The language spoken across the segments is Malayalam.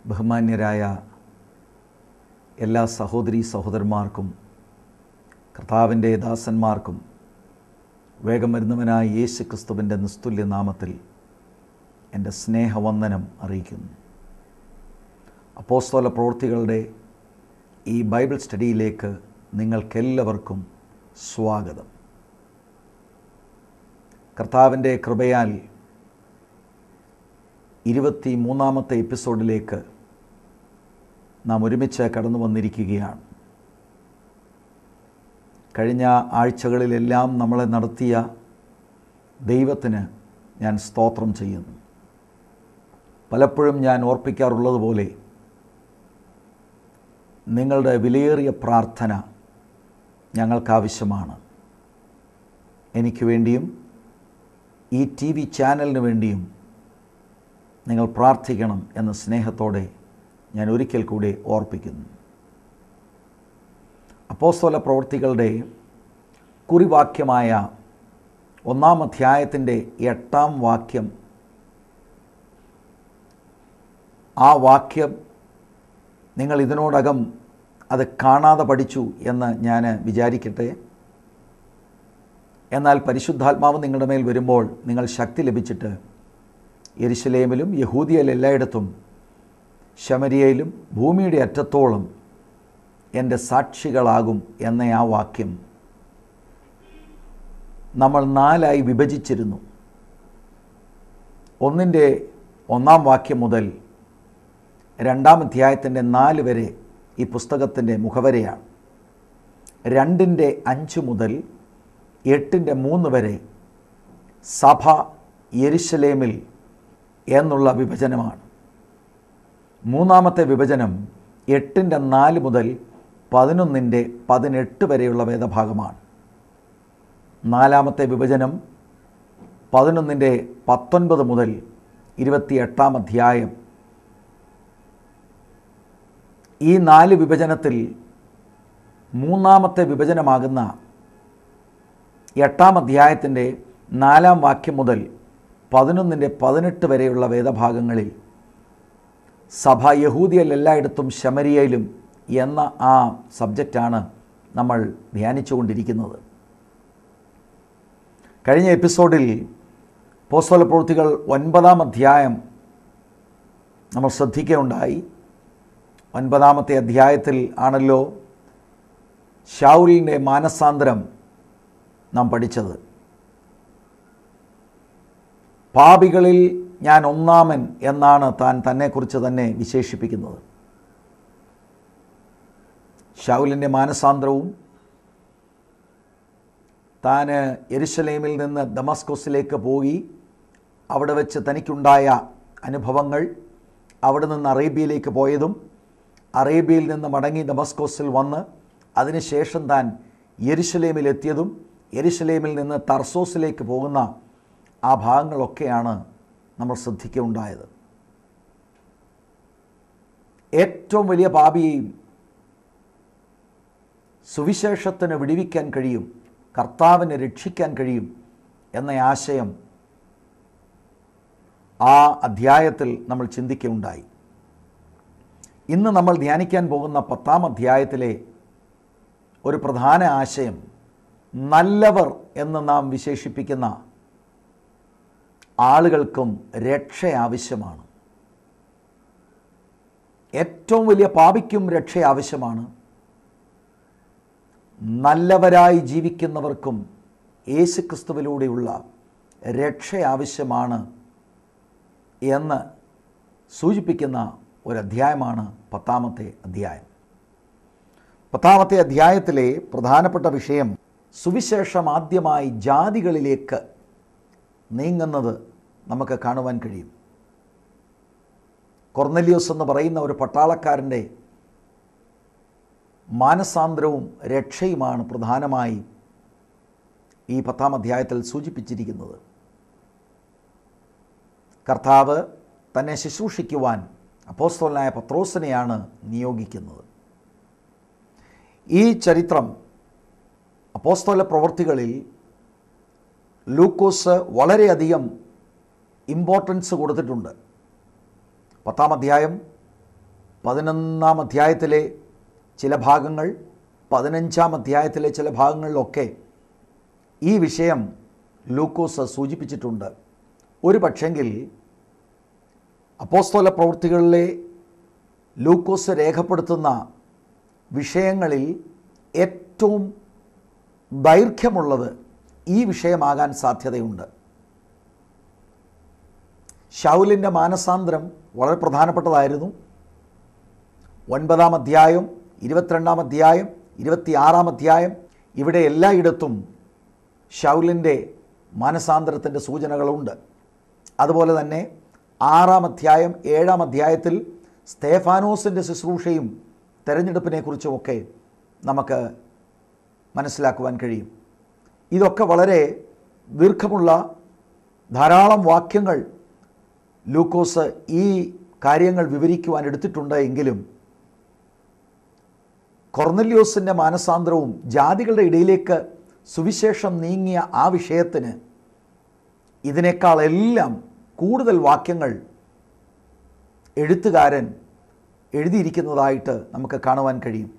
ബഹുമാന്യരായ എല്ലാ സഹോദരീ സഹോദരന്മാർക്കും കർത്താവിൻ്റെ ദാസന്മാർക്കും വേഗം വരുന്നവനായ യേശു ക്രിസ്തുവിൻ്റെ നിസ്തുല്യ നാമത്തിൽ എൻ്റെ സ്നേഹവന്ദനം അറിയിക്കുന്നു. അപ്പോസ്തല പ്രവൃത്തികളുടെ ഈ ബൈബിൾ സ്റ്റഡിയിലേക്ക് നിങ്ങൾക്കെല്ലാവർക്കും സ്വാഗതം. കർത്താവിൻ്റെ കൃപയാൽ 23-ാമത്തെ എപ്പിസോഡിലേക്ക് നാം ഒരുമിച്ച് കടന്നു വന്നിരിക്കുകയാണ്. കഴിഞ്ഞ ആഴ്ചകളിലെല്ലാം നമ്മളെ നടത്തിയ ദൈവത്തിന് ഞാൻ സ്തോത്രം ചെയ്യുന്നു. പലപ്പോഴും ഞാൻ ഓർപ്പിക്കാറുള്ളതുപോലെ നിങ്ങളുടെ വിലയേറിയ പ്രാർത്ഥന ഞങ്ങൾക്കാവശ്യമാണ്. എനിക്ക് വേണ്ടിയും ഈ TV ചാനലിന് വേണ്ടിയും നിങ്ങൾ പ്രാർത്ഥിക്കണം എന്ന സ്നേഹത്തോടെ ഞാൻ ഒരിക്കൽ കൂടി ഓർപ്പിക്കുന്നു. അപ്പോസ്തല പ്രവൃത്തികളുടെ കുറിവാക്യമായ 1-ാം അധ്യായത്തിൻ്റെ 8-ാം വാക്യം, ആ വാക്യം നിങ്ങൾ ഇതിനോടകം അത് കാണാതെ പഠിച്ചു എന്ന് ഞാൻ വിചാരിക്കട്ടെ. എന്നാൽ പരിശുദ്ധാത്മാവ് നിങ്ങളുടെ മേൽ വരുമ്പോൾ നിങ്ങൾ ശക്തി ലഭിച്ചിട്ട് യെരുശലേമിലും യഹൂദിയയിൽ എല്ലായിടത്തും ശമരിയയിലും ഭൂമിയുടെ അറ്റത്തോളം എൻ്റെ സാക്ഷികളാകും എന്ന ആ വാക്യം നമ്മൾ 4ആയി വിഭജിച്ചിരുന്നു. 1-ൻ്റെ 1-ാം വാക്യം മുതൽ 2-ാം അധ്യായത്തിൻ്റെ 4 വരെ ഈ പുസ്തകത്തിൻ്റെ മുഖവരയാണ്. 2-ൻ്റെ 5 മുതൽ 8-ൻ്റെ 3 വരെ സഭ യെരുശലേമിൽ എന്നുള്ള വിഭജനമാണ്. 3-ാമത്തെ വിഭജനം 8-ൻ്റെ 4 മുതൽ 11-ൻ്റെ 18 വരെയുള്ള വേദഭാഗമാണ്. 4-ാമത്തെ വിഭജനം 11-ൻ്റെ 19 മുതൽ 28-ാം അധ്യായം. ഈ 4 വിഭജനത്തിൽ 3-ാമത്തെ വിഭജനമാകുന്ന 8-ാം അധ്യായത്തിൻ്റെ 4-ാം വാക്യം മുതൽ 11-ൻ്റെ 18 വരെയുള്ള വേദഭാഗങ്ങളിൽ സഭ യഹൂദിയയിൽ എല്ലായിടത്തും ശമരിയയിലും എന്ന ആ സബ്ജക്റ്റാണ് നമ്മൾ ധ്യാനിച്ചുകൊണ്ടിരിക്കുന്നത്. കഴിഞ്ഞ എപ്പിസോഡിൽ അപ്പോസ്തല പ്രവൃത്തികൾ 9-ാം അധ്യായം നമ്മൾ ശ്രദ്ധിക്കുകയുണ്ടായി. 9-ാമത്തെ അധ്യായത്തിൽ ആണല്ലോ ശൗലിൻ്റെ മാനസാന്തരം നാം പഠിച്ചത്. പാപികളിൽ ഞാൻ ഒന്നാമൻ എന്നാണ് താൻ തന്നെക്കുറിച്ച് തന്നെ വിശേഷിപ്പിക്കുന്നത്. ശൗലിൻ്റെ മാനസാന്തരവും താൻ യെരുശലേമിൽ നിന്ന് ദമസ്കസിലേക്ക് പോയി അവിടെ വെച്ച് തനിക്കുണ്ടായ അനുഭവങ്ങൾ, അവിടെ നിന്ന് അറേബ്യയിലേക്ക് പോയതും അറേബ്യയിൽ നിന്ന് മടങ്ങി ദമസ്കസിൽ വന്ന് അതിനുശേഷം താൻ യെരുശലേമിലെത്തിയതും യെരുശലേമിൽ നിന്ന് തർസോസിലേക്ക് പോകുന്ന ആ ഭാഗങ്ങളൊക്കെയാണ് നമ്മൾ ശ്രദ്ധിക്കുകയുണ്ടായത്. ഏറ്റവും വലിയ പാപിയെയും സുവിശേഷത്തിന് വിടുവിക്കാൻ കഴിയും, കർത്താവിനെ രക്ഷിക്കാൻ കഴിയും എന്ന ആശയം ആ അധ്യായത്തിൽ നമ്മൾ ചിന്തിക്കുകയുണ്ടായി. ഇന്ന് നമ്മൾ ധ്യാനിക്കാൻ പോകുന്ന 10-ാം അധ്യായത്തിലെ ഒരു പ്രധാന ആശയം, നല്ലവർ എന്ന് നാം വിശേഷിപ്പിക്കുന്ന ആളുകൾക്കും രക്ഷ ആവശ്യമാണ്. ഏറ്റവും വലിയ പാപിക്കും രക്ഷ ആവശ്യമാണ്. നല്ലവരായി ജീവിക്കുന്നവർക്കും യേശുക്രിസ്തുവിലൂടെയുള്ള രക്ഷ ആവശ്യമാണ് എന്ന് സൂചിപ്പിക്കുന്ന ഒരധ്യായമാണ് 10-ാമത്തെ അധ്യായം. 10-ാമത്തെ അധ്യായത്തിലെ പ്രധാനപ്പെട്ട വിഷയം, സുവിശേഷം ആദ്യമായി ജാതികളിലേക്ക് നീങ്ങുന്നത് നമുക്ക് കാണുവാൻ കഴിയും. കൊർന്നലിയോസ് എന്ന് പറയുന്ന ഒരു പട്ടാളക്കാരൻ്റെ മാനസാന്തരവും രക്ഷയുമാണ് പ്രധാനമായി ഈ 10-ാം അധ്യായത്തിൽ സൂചിപ്പിച്ചിരിക്കുന്നത്. കർത്താവ് തന്നെ ശുശ്രൂഷിക്കുവാൻ അപ്പോസ്തലനായ പത്രോസിനെയാണ് നിയോഗിക്കുന്നത്. ഈ ചരിത്രം അപ്പോസ്തല പ്രവൃത്തികളിൽ ലൂക്കോസ് വളരെയധികം ഇമ്പോർട്ടൻസ് കൊടുത്തിട്ടുണ്ട്. 10-ാം അധ്യായം, 11-ാം അധ്യായത്തിലെ ചില ഭാഗങ്ങൾ, 15-ാം അധ്യായത്തിലെ ചില ഭാഗങ്ങളിലൊക്കെ ഈ വിഷയം ലൂക്കോസ് സൂചിപ്പിച്ചിട്ടുണ്ട്. ഒരു പക്ഷെങ്കിൽ അപ്പോസ്തല പ്രവൃത്തികളിലെ ലൂക്കോസ് രേഖപ്പെടുത്തുന്ന വിഷയങ്ങളിൽ ഏറ്റവും ദൈർഘ്യമുള്ളത് ഈ വിഷയമാകാൻ സാധ്യതയുണ്ട്. ശൗലിൻ്റെ മാനസാന്തരം വളരെ പ്രധാനപ്പെട്ടതായിരുന്നു. 9-ാം അധ്യായം, 22-ാം അധ്യായം, 26-ാം അധ്യായം, ഇവിടെ എല്ലായിടത്തും ശൗലിൻ്റെ മാനസാന്തരത്തിൻ്റെ സൂചനകളുണ്ട്. അതുപോലെ തന്നെ 6-ാം അധ്യായം, 7-ാം അധ്യായത്തിൽ സ്തേഫാനോസിൻ്റെ ശുശ്രൂഷയും തെരഞ്ഞെടുപ്പിനെക്കുറിച്ചുമൊക്കെ നമുക്ക് മനസ്സിലാക്കുവാൻ കഴിയും. ഇതൊക്കെ വളരെ ദീർഘമുള്ള ധാരാളം വാക്യങ്ങൾ ലൂക്കോസ് ഈ കാര്യങ്ങൾ വിവരിക്കുവാൻ എടുത്തിട്ടുണ്ട്. എങ്കിലും കൊർന്നല്യോസിൻ്റെ മാനസാന്തരവും ജാതികളുടെ ഇടയിലേക്ക് സുവിശേഷം നീങ്ങിയ ആ വിഷയത്തിന് ഇതിനേക്കാളെല്ലാം കൂടുതൽ വാക്യങ്ങൾ എഴുത്തുകാരൻ എഴുതിയിരിക്കുന്നതായിട്ട് നമുക്ക് കാണുവാൻ കഴിയും.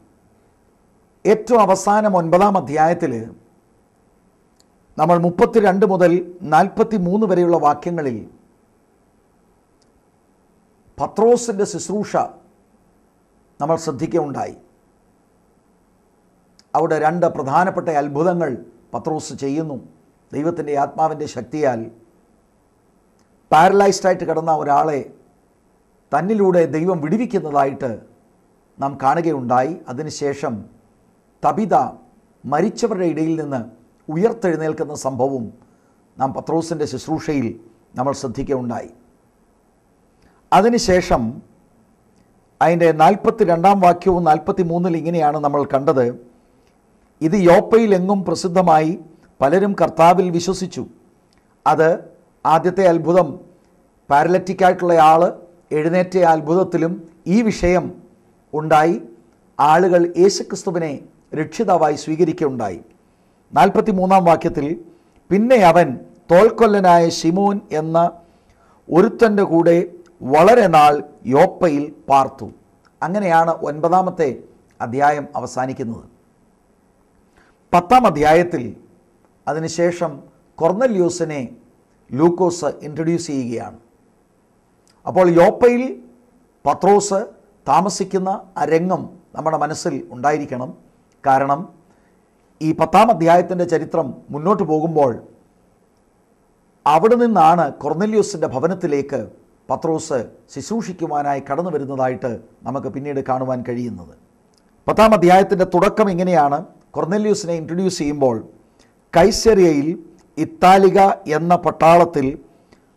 ഏറ്റവും അവസാനം 9-ാം അധ്യായത്തിൽ നമ്മൾ 32 മുതൽ 43 വരെയുള്ള വാക്യങ്ങളിൽ പത്രോസിൻ്റെ ശുശ്രൂഷ നമ്മൾ ശ്രദ്ധിക്കുകയുണ്ടായി. അവിടെ 2 പ്രധാനപ്പെട്ട അത്ഭുതങ്ങൾ പത്രോസ് ചെയ്യുന്നു. ദൈവത്തിൻ്റെ ആത്മാവിൻ്റെ ശക്തിയാൽ പാരലൈസ്ഡായിട്ട് കിടന്ന ഒരാളെ തന്നിലൂടെ ദൈവം വിടുവിക്കുന്നതായിട്ട് നാം കാണുകയുണ്ടായി. അതിനുശേഷം തബിത മരിച്ചവരുടെ ഇടയിൽ നിന്ന് ഉയർത്തെഴുന്നേൽക്കുന്ന സംഭവവും നാം പത്രോസിൻ്റെ ശുശ്രൂഷയിൽ നമ്മൾ ശ്രദ്ധിക്കുകയുണ്ടായി. അതിനുശേഷം അതിൻ്റെ 42-ാം വാക്യവും 43-ൽ ഇങ്ങനെയാണ് നമ്മൾ കണ്ടത്: ഇത് യോപ്പയിലെങ്ങും പ്രസിദ്ധമായി, പലരും കർത്താവിൽ വിശ്വസിച്ചു. അത് ആദ്യത്തെ അത്ഭുതം, പാരലറ്റിക്കായിട്ടുള്ള ആൾ എഴുന്നേറ്റ അത്ഭുതത്തിലും ഈ വിഷയം ഉണ്ടായി. ആളുകൾ യേശുക്രിസ്തുവിനെ രക്ഷിതാവായി സ്വീകരിക്കുകയുണ്ടായി. 43-ാം വാക്യത്തിൽ, പിന്നെ അവൻ തോൽക്കൊല്ലനായ ശിമോൻ എന്ന ഒരുത്തൻ്റെ കൂടെ വളരെ നാൾ യോപ്പയിൽ പാർത്തു. അങ്ങനെയാണ് 9-ാമത്തെ അധ്യായം അവസാനിക്കുന്നത്. 10-ാം അധ്യായത്തിൽ അതിനുശേഷം കൊർന്നല്യോസിനെ ലൂക്കോസ് ഇൻട്രൊഡ്യൂസ് ചെയ്യുകയാണ്. അപ്പോൾ യോപ്പയിൽ പത്രോസ് താമസിക്കുന്ന ആ രംഗം നമ്മുടെ മനസ്സിൽ ഉണ്ടായിരിക്കണം. കാരണം ഈ 10-ാം അധ്യായത്തിൻ്റെ ചരിത്രം മുന്നോട്ട് പോകുമ്പോൾ അവിടെ നിന്നാണ് കൊർന്നല്യോസിൻ്റെ ഭവനത്തിലേക്ക് പത്രോസ് ശുശ്രൂഷിക്കുവാനായി കടന്നു വരുന്നതായിട്ട് നമുക്ക് പിന്നീട് കാണുവാൻ കഴിയുന്നത്. 10-ാം അധ്യായത്തിൻ്റെ തുടക്കം ഇങ്ങനെയാണ്. കൊർന്നല്യോസിനെ ഇൻട്രൊഡ്യൂസ് ചെയ്യുമ്പോൾ, കൈസരിയയിൽ ഇത്താലിക എന്ന പട്ടാളത്തിൽ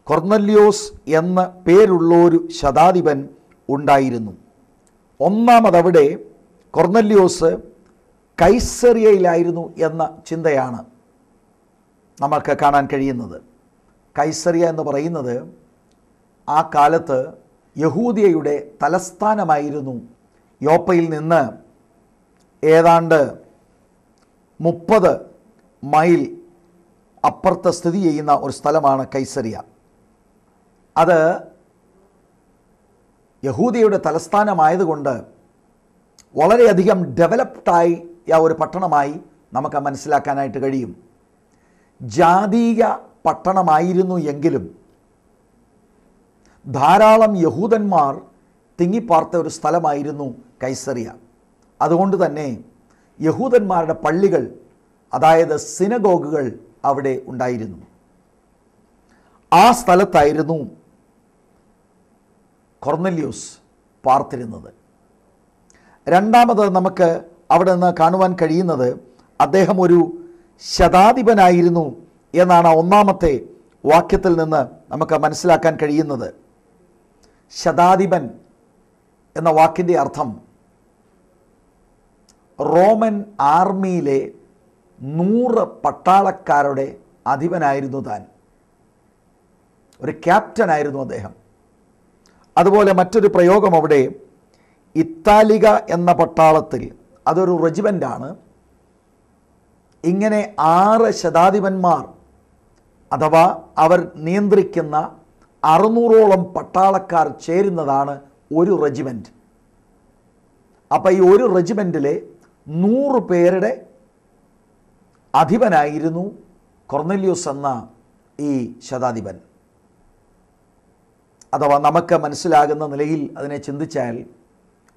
കൊർന്നല്യോസ് എന്ന പേരുള്ളൊരു ശതാധിപൻ ഉണ്ടായിരുന്നു. ഒന്നാമതവിടെ കൊർന്നല്യോസ് കൈസറിയയിലായിരുന്നു എന്ന ചിന്തയാണ് നമുക്ക് കാണാൻ കഴിയുന്നത്. കൈസറിയ എന്ന് പറയുന്നത് ആ കാലത്ത് യഹൂദിയയുടെ തലസ്ഥാനമായിരുന്നു. യോപ്പയിൽ നിന്ന് ഏതാണ്ട് 30 മൈൽ അപ്പുറത്ത് സ്ഥിതി ചെയ്യുന്ന ഒരു സ്ഥലമാണ് കൈസറിയ. അത് യഹൂദിയയുടെ തലസ്ഥാനമായതുകൊണ്ട് വളരെയധികം ഡെവലപ്ഡായി ഒരു പട്ടണമായി നമുക്ക് മനസ്സിലാക്കാനായിട്ട് കഴിയും. ജാതീയ പട്ടണമായിരുന്നു എങ്കിലും ധാരാളം യഹൂദന്മാർ തിങ്ങിപ്പാർത്ത ഒരു സ്ഥലമായിരുന്നു കൈസറിയ. അതുകൊണ്ട് തന്നെ യഹൂദന്മാരുടെ പള്ളികൾ, അതായത് സിനഗോഗുകൾ അവിടെ ഉണ്ടായിരുന്നു. ആ സ്ഥലത്തായിരുന്നു കൊർന്നല്യോസ് പാർത്തിരുന്നത്. രണ്ടാമത് നമുക്ക് അവിടെ നിന്ന് കാണുവാൻ കഴിയുന്നത് അദ്ദേഹം ഒരു ശതാധിപനായിരുന്നു എന്നാണ് 1-ാമത്തെ വാക്യത്തിൽ നിന്ന് നമുക്ക് മനസ്സിലാക്കാൻ കഴിയുന്നത്. ശതാധിപൻ എന്ന വാക്കിൻ്റെ അർത്ഥം റോമൻ ആർമിയിലെ 100 പട്ടാളക്കാരുടെ അധിപനായിരുന്നു താൻ. ഒരു ക്യാപ്റ്റനായിരുന്നു അദ്ദേഹം. അതുപോലെ മറ്റൊരു പ്രയോഗം അവിടെ, ഇത്താലിക എന്ന പട്ടാളത്തിൽ, അതൊരു റെജിമെൻ്റാണ്, ഇങ്ങനെ 6 ശതാധിപന്മാർ അഥവാ അവർ നിയന്ത്രിക്കുന്ന 600ഓളം പട്ടാളക്കാർ ചേരുന്നതാണ് ഒരു റെജിമെൻറ്റ്. അപ്പോൾ ഈ ഒരു റെജിമെൻറ്റിലെ 100 പേരുടെ അധിപനായിരുന്നു കൊർന്നേലിയോസ് എന്ന ഈ ശതാധിപൻ. അഥവാ നമുക്ക് മനസ്സിലാകുന്ന നിലയിൽ അതിനെ ചിന്തിച്ചാൽ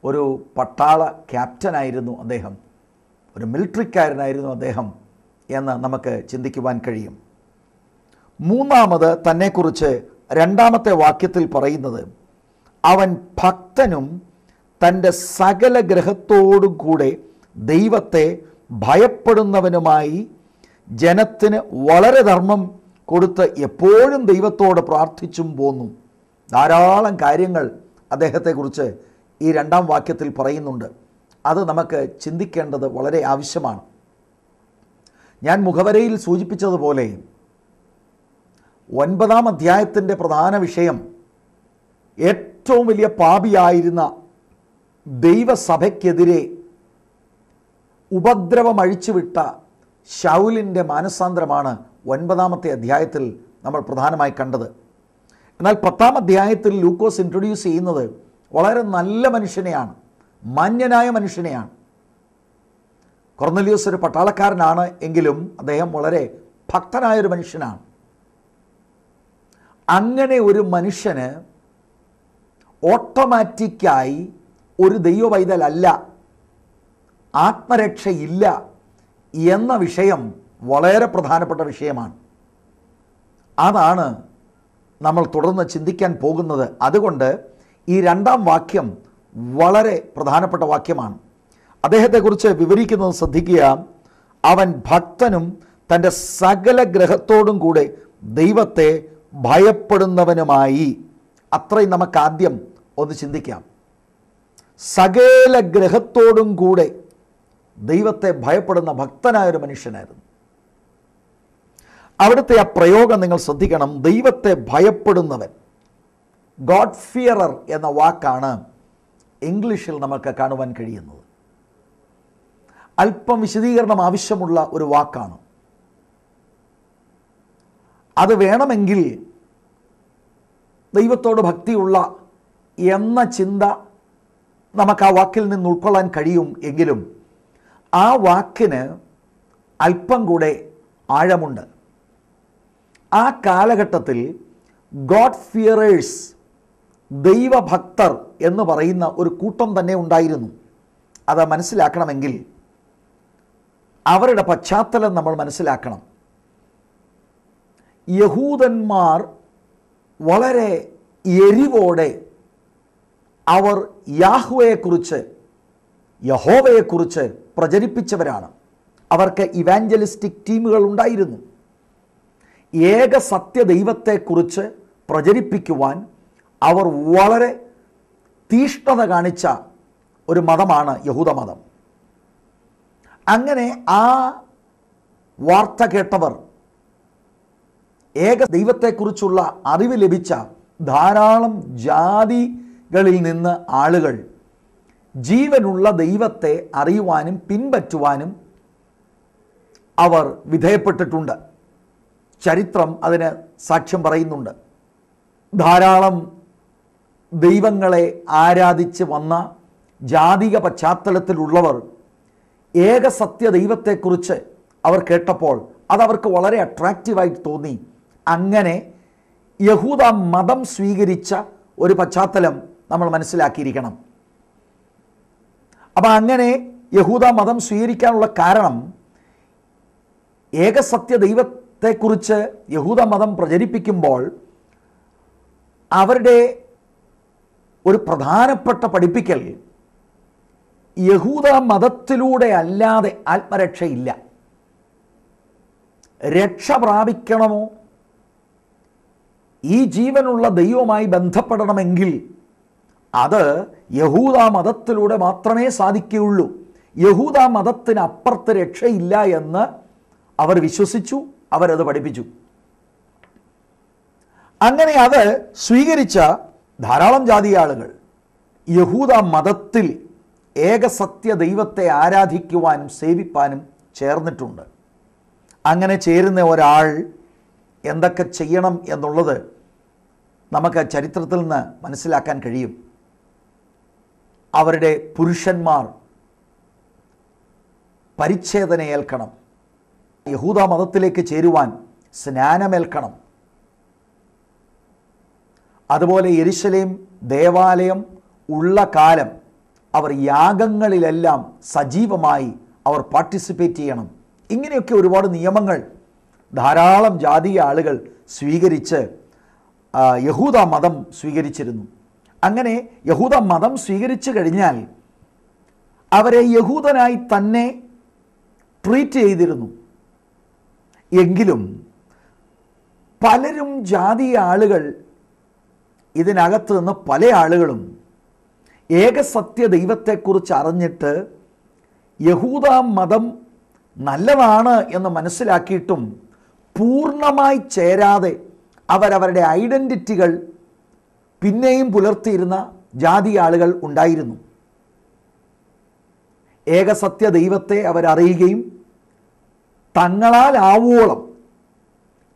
ഒരു പട്ടാള ക്യാപ്റ്റനായിരുന്നു അദ്ദേഹം, ഒരു മിലിറ്ററിക്കാരനായിരുന്നു അദ്ദേഹം എന്ന് നമുക്ക് ചിന്തിക്കുവാൻ കഴിയും. മൂന്നാമത് തന്നെക്കുറിച്ച് 2-ാമത്തെ വാക്യത്തിൽ പറയുന്നത്, അവൻ ഭക്തനും തൻ്റെ സകല ഗ്രഹത്തോടും കൂടെ ദൈവത്തെ ഭയപ്പെടുന്നവനുമായി ജനത്തിന് വളരെ ധർമ്മം കൊടുത്ത് എപ്പോഴും ദൈവത്തോട് പ്രാർത്ഥിച്ചും പോന്നു. ധാരാളം കാര്യങ്ങൾ അദ്ദേഹത്തെക്കുറിച്ച് ഈ 2-ാം വാക്യത്തിൽ പറയുന്നുണ്ട്. അത് നമുക്ക് ചിന്തിക്കേണ്ടത് വളരെ ആവശ്യമാണ്. ഞാൻ മുഖവരയിൽ സൂചിപ്പിച്ചതുപോലെ 9-ാം അധ്യായത്തിൻ്റെ പ്രധാന വിഷയം ഏറ്റവും വലിയ പാപിയായിരുന്ന ദൈവസഭയ്ക്കെതിരെ ഉപദ്രവം അഴിച്ചുവിട്ട ശൗലിൻ്റെ മാനസാന്തരമാണ് 9-ാമത്തെ അധ്യായത്തിൽ നമ്മൾ പ്രധാനമായി കണ്ടത്. എന്നാൽ 10-ാം അധ്യായത്തിൽ ലൂക്കോസ് ഇൻട്രൊഡ്യൂസ് ചെയ്യുന്നത് വളരെ നല്ല മനുഷ്യനെയാണ്, മാന്യനായ മനുഷ്യനെയാണ്. കൊർന്നേലിയോസ് ഒരു പട്ടാളക്കാരനാണ് എങ്കിലും അദ്ദേഹം വളരെ ഭക്തനായൊരു മനുഷ്യനാണ്. അങ്ങനെ ഒരു മനുഷ്യന് ഓട്ടോമാറ്റിക്കായി ഒരു ദൈവവൈതലല്ല, ആത്മരക്ഷയില്ല എന്ന വിഷയം വളരെ പ്രധാനപ്പെട്ട വിഷയമാണ്. അതാണ് നമ്മൾ തുടർന്ന് ചിന്തിക്കാൻ പോകുന്നത്. അതുകൊണ്ട് ഈ 2-ാം വാക്യം വളരെ പ്രധാനപ്പെട്ട വാക്യമാണ്. അദ്ദേഹത്തെക്കുറിച്ച് വിവരിക്കുന്നത് ശ്രദ്ധിക്കുക. അവൻ ഭക്തനും തൻ്റെ സകല ഗ്രഹത്തോടും കൂടെ ദൈവത്തെ ഭയപ്പെടുന്നവനുമായി. അത്രയും നമുക്ക് ആദ്യം ഒന്ന് ചിന്തിക്കാം. സകല ഗ്രഹത്തോടും കൂടെ ദൈവത്തെ ഭയപ്പെടുന്ന ഭക്തനായൊരു മനുഷ്യനായിരുന്നു. അവിടുത്തെ ആ പ്രയോഗം നിങ്ങൾ ശ്രദ്ധിക്കണം. ദൈവത്തെ ഭയപ്പെടുന്നവൻ, ഗോഡ് ഫിയറർ എന്ന വാക്കാണ് ഇംഗ്ലീഷിൽ നമുക്ക് കാണുവാൻ കഴിയുന്നത്. അല്പം വിശദീകരണം ആവശ്യമുള്ള ഒരു വാക്കാണ്. അത് വേണമെങ്കിൽ ദൈവത്തോട് ഭക്തിയുള്ള എന്ന ചിന്ത നമുക്ക് ആ വാക്കിൽ നിന്ന് ഉൾക്കൊള്ളാൻ കഴിയും. എങ്കിലും ആ വാക്കിന് അല്പം കൂടെ ആഴമുണ്ട്. ആ കാലഘട്ടത്തിൽ ഗോഡ് ഫിയറേഴ്സ്, ദൈവഭക്തർ എന്ന് പറയുന്ന ഒരു കൂട്ടം തന്നെ ഉണ്ടായിരുന്നു. അത് മനസ്സിലാക്കണമെങ്കിൽ അവരുടെ പശ്ചാത്തലം നമ്മൾ മനസ്സിലാക്കണം. യഹൂദന്മാർ വളരെ എരിവോടെ അവർ യാഹ്വയെക്കുറിച്ച്, യഹോവയെക്കുറിച്ച് പ്രചരിപ്പിച്ചവരാണ്. അവർക്ക് ഇവാഞ്ചലിസ്റ്റിക് ടീമുകൾ ഉണ്ടായിരുന്നു. ഏക സത്യ ദൈവത്തെക്കുറിച്ച് പ്രചരിപ്പിക്കുവാൻ അവർ വളരെ തീഷ്ണത കാണിച്ച ഒരു മതമാണ് യഹൂദമതം. അങ്ങനെ ആ വാർത്ത കേട്ടവർ, ഏക ദൈവത്തെക്കുറിച്ചുള്ള അറിവ് ലഭിച്ച ധാരാളം ജാതികളിൽ നിന്ന് ആളുകൾ ജീവനുള്ള ദൈവത്തെ അറിയുവാനും പിൻപറ്റുവാനും അവർ വിധേയപ്പെട്ടിട്ടുണ്ട്. ചരിത്രം അതിന് സാക്ഷ്യം പറയുന്നുണ്ട്. ധാരാളം ദൈവങ്ങളെ ആരാധിച്ച് വന്ന ജാതിക പശ്ചാത്തലത്തിലുള്ളവർ ഏക സത്യ ദൈവത്തെക്കുറിച്ച് അവർ കേട്ടപ്പോൾ അതവർക്ക് വളരെ അട്രാക്റ്റീവായിട്ട് തോന്നി. അങ്ങനെ യഹൂദ മതം സ്വീകരിച്ച ഒരു പശ്ചാത്തലം നമ്മൾ മനസ്സിലാക്കിയിരിക്കണം. അപ്പം അങ്ങനെ യഹൂദ മതം സ്വീകരിക്കാനുള്ള കാരണം, ഏകസത്യ ദൈവത്തെക്കുറിച്ച് യഹൂദ മതം പ്രചരിപ്പിക്കുമ്പോൾ അവരുടെ ഒരു പ്രധാനപ്പെട്ട പഠിപ്പിക്കൽ, യഹൂദ മതത്തിലൂടെ അല്ലാതെ ആത്മരക്ഷയില്ല. രക്ഷ പ്രാപിക്കണമോ, ഈ ജീവനുള്ള ദൈവവുമായി ബന്ധപ്പെടണമെങ്കിൽ അത് യഹൂദ മതത്തിലൂടെ മാത്രമേ സാധിക്കുകയുള്ളൂ. യഹൂദ മതത്തിന് അപ്പുറത്ത് രക്ഷയില്ല എന്ന് അവർ വിശ്വസിച്ചു, അവരത് പഠിപ്പിച്ചു. അങ്ങനെ അത് സ്വീകരിച്ച ധാരാളം ജാതീയ ആളുകൾ യഹൂദ മതത്തിൽ ഏകസത്യ ദൈവത്തെ ആരാധിക്കുവാനും സേവിപ്പാനും ചേർന്നിട്ടുണ്ട്. അങ്ങനെ ചേരുന്ന ഒരാൾ എന്തൊക്കെ ചെയ്യണം എന്നുള്ളത് നമുക്ക് ചരിത്രത്തിൽ നിന്ന് മനസ്സിലാക്കാൻ കഴിയും. അവരുടെ പുരുഷന്മാർ പരിച്ഛേദന ഏൽക്കണം, യഹൂദ മതത്തിലേക്ക് ചേരുവാൻ സ്നാനമേൽക്കണം. അതുപോലെ യെരുശലേം ദേവാലയം ഉള്ള കാലം അവർ യാഗങ്ങളിലെല്ലാം സജീവമായി അവർ പാർട്ടിസിപ്പേറ്റ് ചെയ്യണം. ഇങ്ങനെയൊക്കെ ഒരുപാട് നിയമങ്ങൾ ധാരാളം ജാതീയ ആളുകൾ സ്വീകരിച്ച് യഹൂദ മതം സ്വീകരിച്ചിരുന്നു. അങ്ങനെ യഹൂദ മതം സ്വീകരിച്ചു കഴിഞ്ഞാൽ അവരെ യഹൂദനായി തന്നെ ട്രീറ്റ് ചെയ്തിരുന്നു. എങ്കിലും പലരും ജാതീയ ആളുകൾ ഇതിനകത്ത് നിന്ന് പല ആളുകളും ഏകസത്യ ദൈവത്തെക്കുറിച്ച് അറിഞ്ഞിട്ട് യഹൂദ മതം നല്ലതാണ് എന്ന് മനസ്സിലാക്കിയിട്ടും പൂർണ്ണമായി ചേരാതെ അവരവരുടെ ഐഡൻറ്റിറ്റികൾ പിന്നെയും പുലർത്തിയിരുന്ന ജാതീയ ആളുകൾ ഉണ്ടായിരുന്നു. ഏകസത്യ ദൈവത്തെ അവരറിയുകയും തങ്ങളാൽ ആവോളം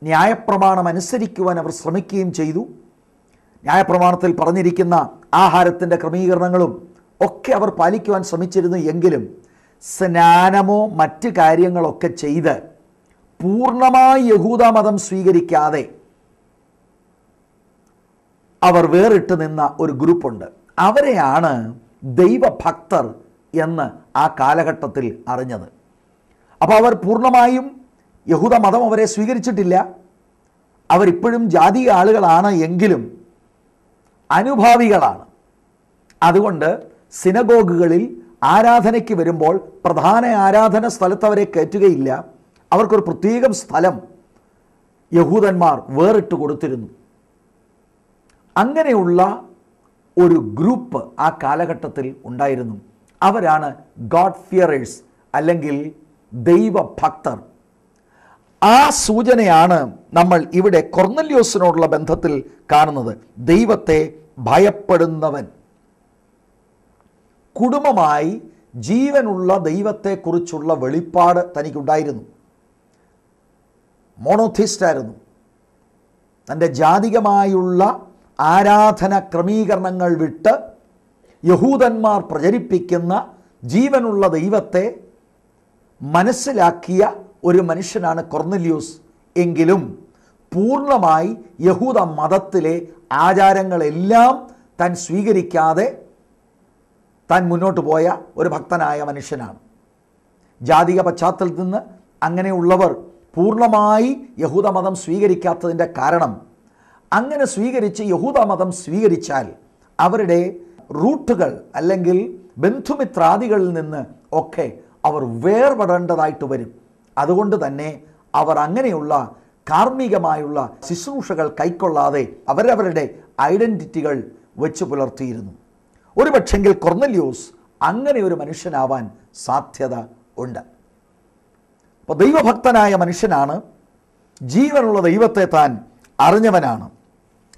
ന്യായപ്രമാണം അനുസരിക്കുവാൻ അവർ ശ്രമിക്കുകയും ചെയ്തു. ന്യായപ്രമാണത്തിൽ പറഞ്ഞിരിക്കുന്ന ആഹാരത്തിൻ്റെ ക്രമീകരണങ്ങളും ഒക്കെ അവർ പാലിക്കുവാൻ ശ്രമിച്ചിരുന്നു. എങ്കിലും സ്നാനമോ മറ്റ് കാര്യങ്ങളൊക്കെ ചെയ്ത് പൂർണ്ണമായി യഹൂദ മതം സ്വീകരിക്കാതെ അവർ വേറിട്ട് നിന്ന ഒരു ഗ്രൂപ്പുണ്ട്. അവരെയാണ് ദൈവഭക്തർ എന്ന് ആ കാലഘട്ടത്തിൽ അറിഞ്ഞത്. അപ്പോൾ അവർ പൂർണ്ണമായും യഹൂദ മതം അവരെ സ്വീകരിച്ചിട്ടില്ല. അവരിപ്പോഴും ജാതീയ ആളുകളാണ്, എങ്കിലും അനുഭാവികളാണ്. അതുകൊണ്ട് സിനഗോഗുകളിൽ ആരാധനയ്ക്ക് വരുമ്പോൾ പ്രധാന ആരാധന സ്ഥലത്ത് അവരെ കയറ്റുകയില്ല. അവർക്കൊരു പ്രത്യേകം സ്ഥലം യഹൂദന്മാർ വേറിട്ട് കൊടുത്തിരുന്നു. അങ്ങനെയുള്ള ഒരു ഗ്രൂപ്പ് ആ കാലഘട്ടത്തിൽ ഉണ്ടായിരുന്നു. അവരാണ് ഗോഡ് ഫിയറേഴ്സ് അല്ലെങ്കിൽ ദൈവഭക്തർ. ആ സൂചനയാണ് നമ്മൾ ഇവിടെ കൊർന്നല്യോസിനോടുള്ള ബന്ധത്തിൽ കാണുന്നത്. ദൈവത്തെ ഭയപ്പെടുന്നവൻ. കുടുംബമായി ജീവനുള്ള ദൈവത്തെക്കുറിച്ചുള്ള വെളിപ്പാട് തനിക്കുണ്ടായിരുന്നു. മോണോഥിസ്റ്റായിരുന്നു. തൻ്റെ ജാതികമായുള്ള ആരാധന ക്രമീകരണങ്ങൾ വിട്ട് യഹൂദന്മാർ പ്രചരിപ്പിക്കുന്ന ജീവനുള്ള ദൈവത്തെ മനസ്സിലാക്കിയ ഒരു മനുഷ്യനാണ് കൊർന്നല്യോസ്. എങ്കിലും പൂർണ്ണമായി യഹൂദ മതത്തിലെ ആചാരങ്ങളെല്ലാം താൻ സ്വീകരിക്കാതെ താൻ മുന്നോട്ട് പോയ ഒരു ഭക്തനായ മനുഷ്യനാണ്. ജാതിക പശ്ചാത്തലത്തിൽ നിന്ന് അങ്ങനെയുള്ളവർ പൂർണ്ണമായി യഹൂദ മതം സ്വീകരിക്കാത്തതിൻ്റെ കാരണം, അങ്ങനെ സ്വീകരിച്ച് യഹൂദ മതം സ്വീകരിച്ചാൽ അവരുടെ റൂട്ടുകൾ അല്ലെങ്കിൽ ബന്ധുമിത്രാദികളിൽ നിന്ന് ഒക്കെ അവർ വേർപെടേണ്ടതായിട്ട് വരും. അതുകൊണ്ട് തന്നെ അവർ അങ്ങനെയുള്ള കാർമ്മികമായുള്ള ശുശ്രൂഷകൾ കൈക്കൊള്ളാതെ അവരവരുടെ ഐഡൻറ്റിറ്റികൾ വെച്ച് പുലർത്തിയിരുന്നു. ഒരു പക്ഷെങ്കിൽ കൊർന്നല്യോസ് അങ്ങനെ ഒരു മനുഷ്യനാവാൻ സാധ്യത ഉണ്ട്. അപ്പോൾ ദൈവഭക്തനായ മനുഷ്യനാണ്, ജീവനുള്ള ദൈവത്തെ താൻ അറിഞ്ഞവനാണ്.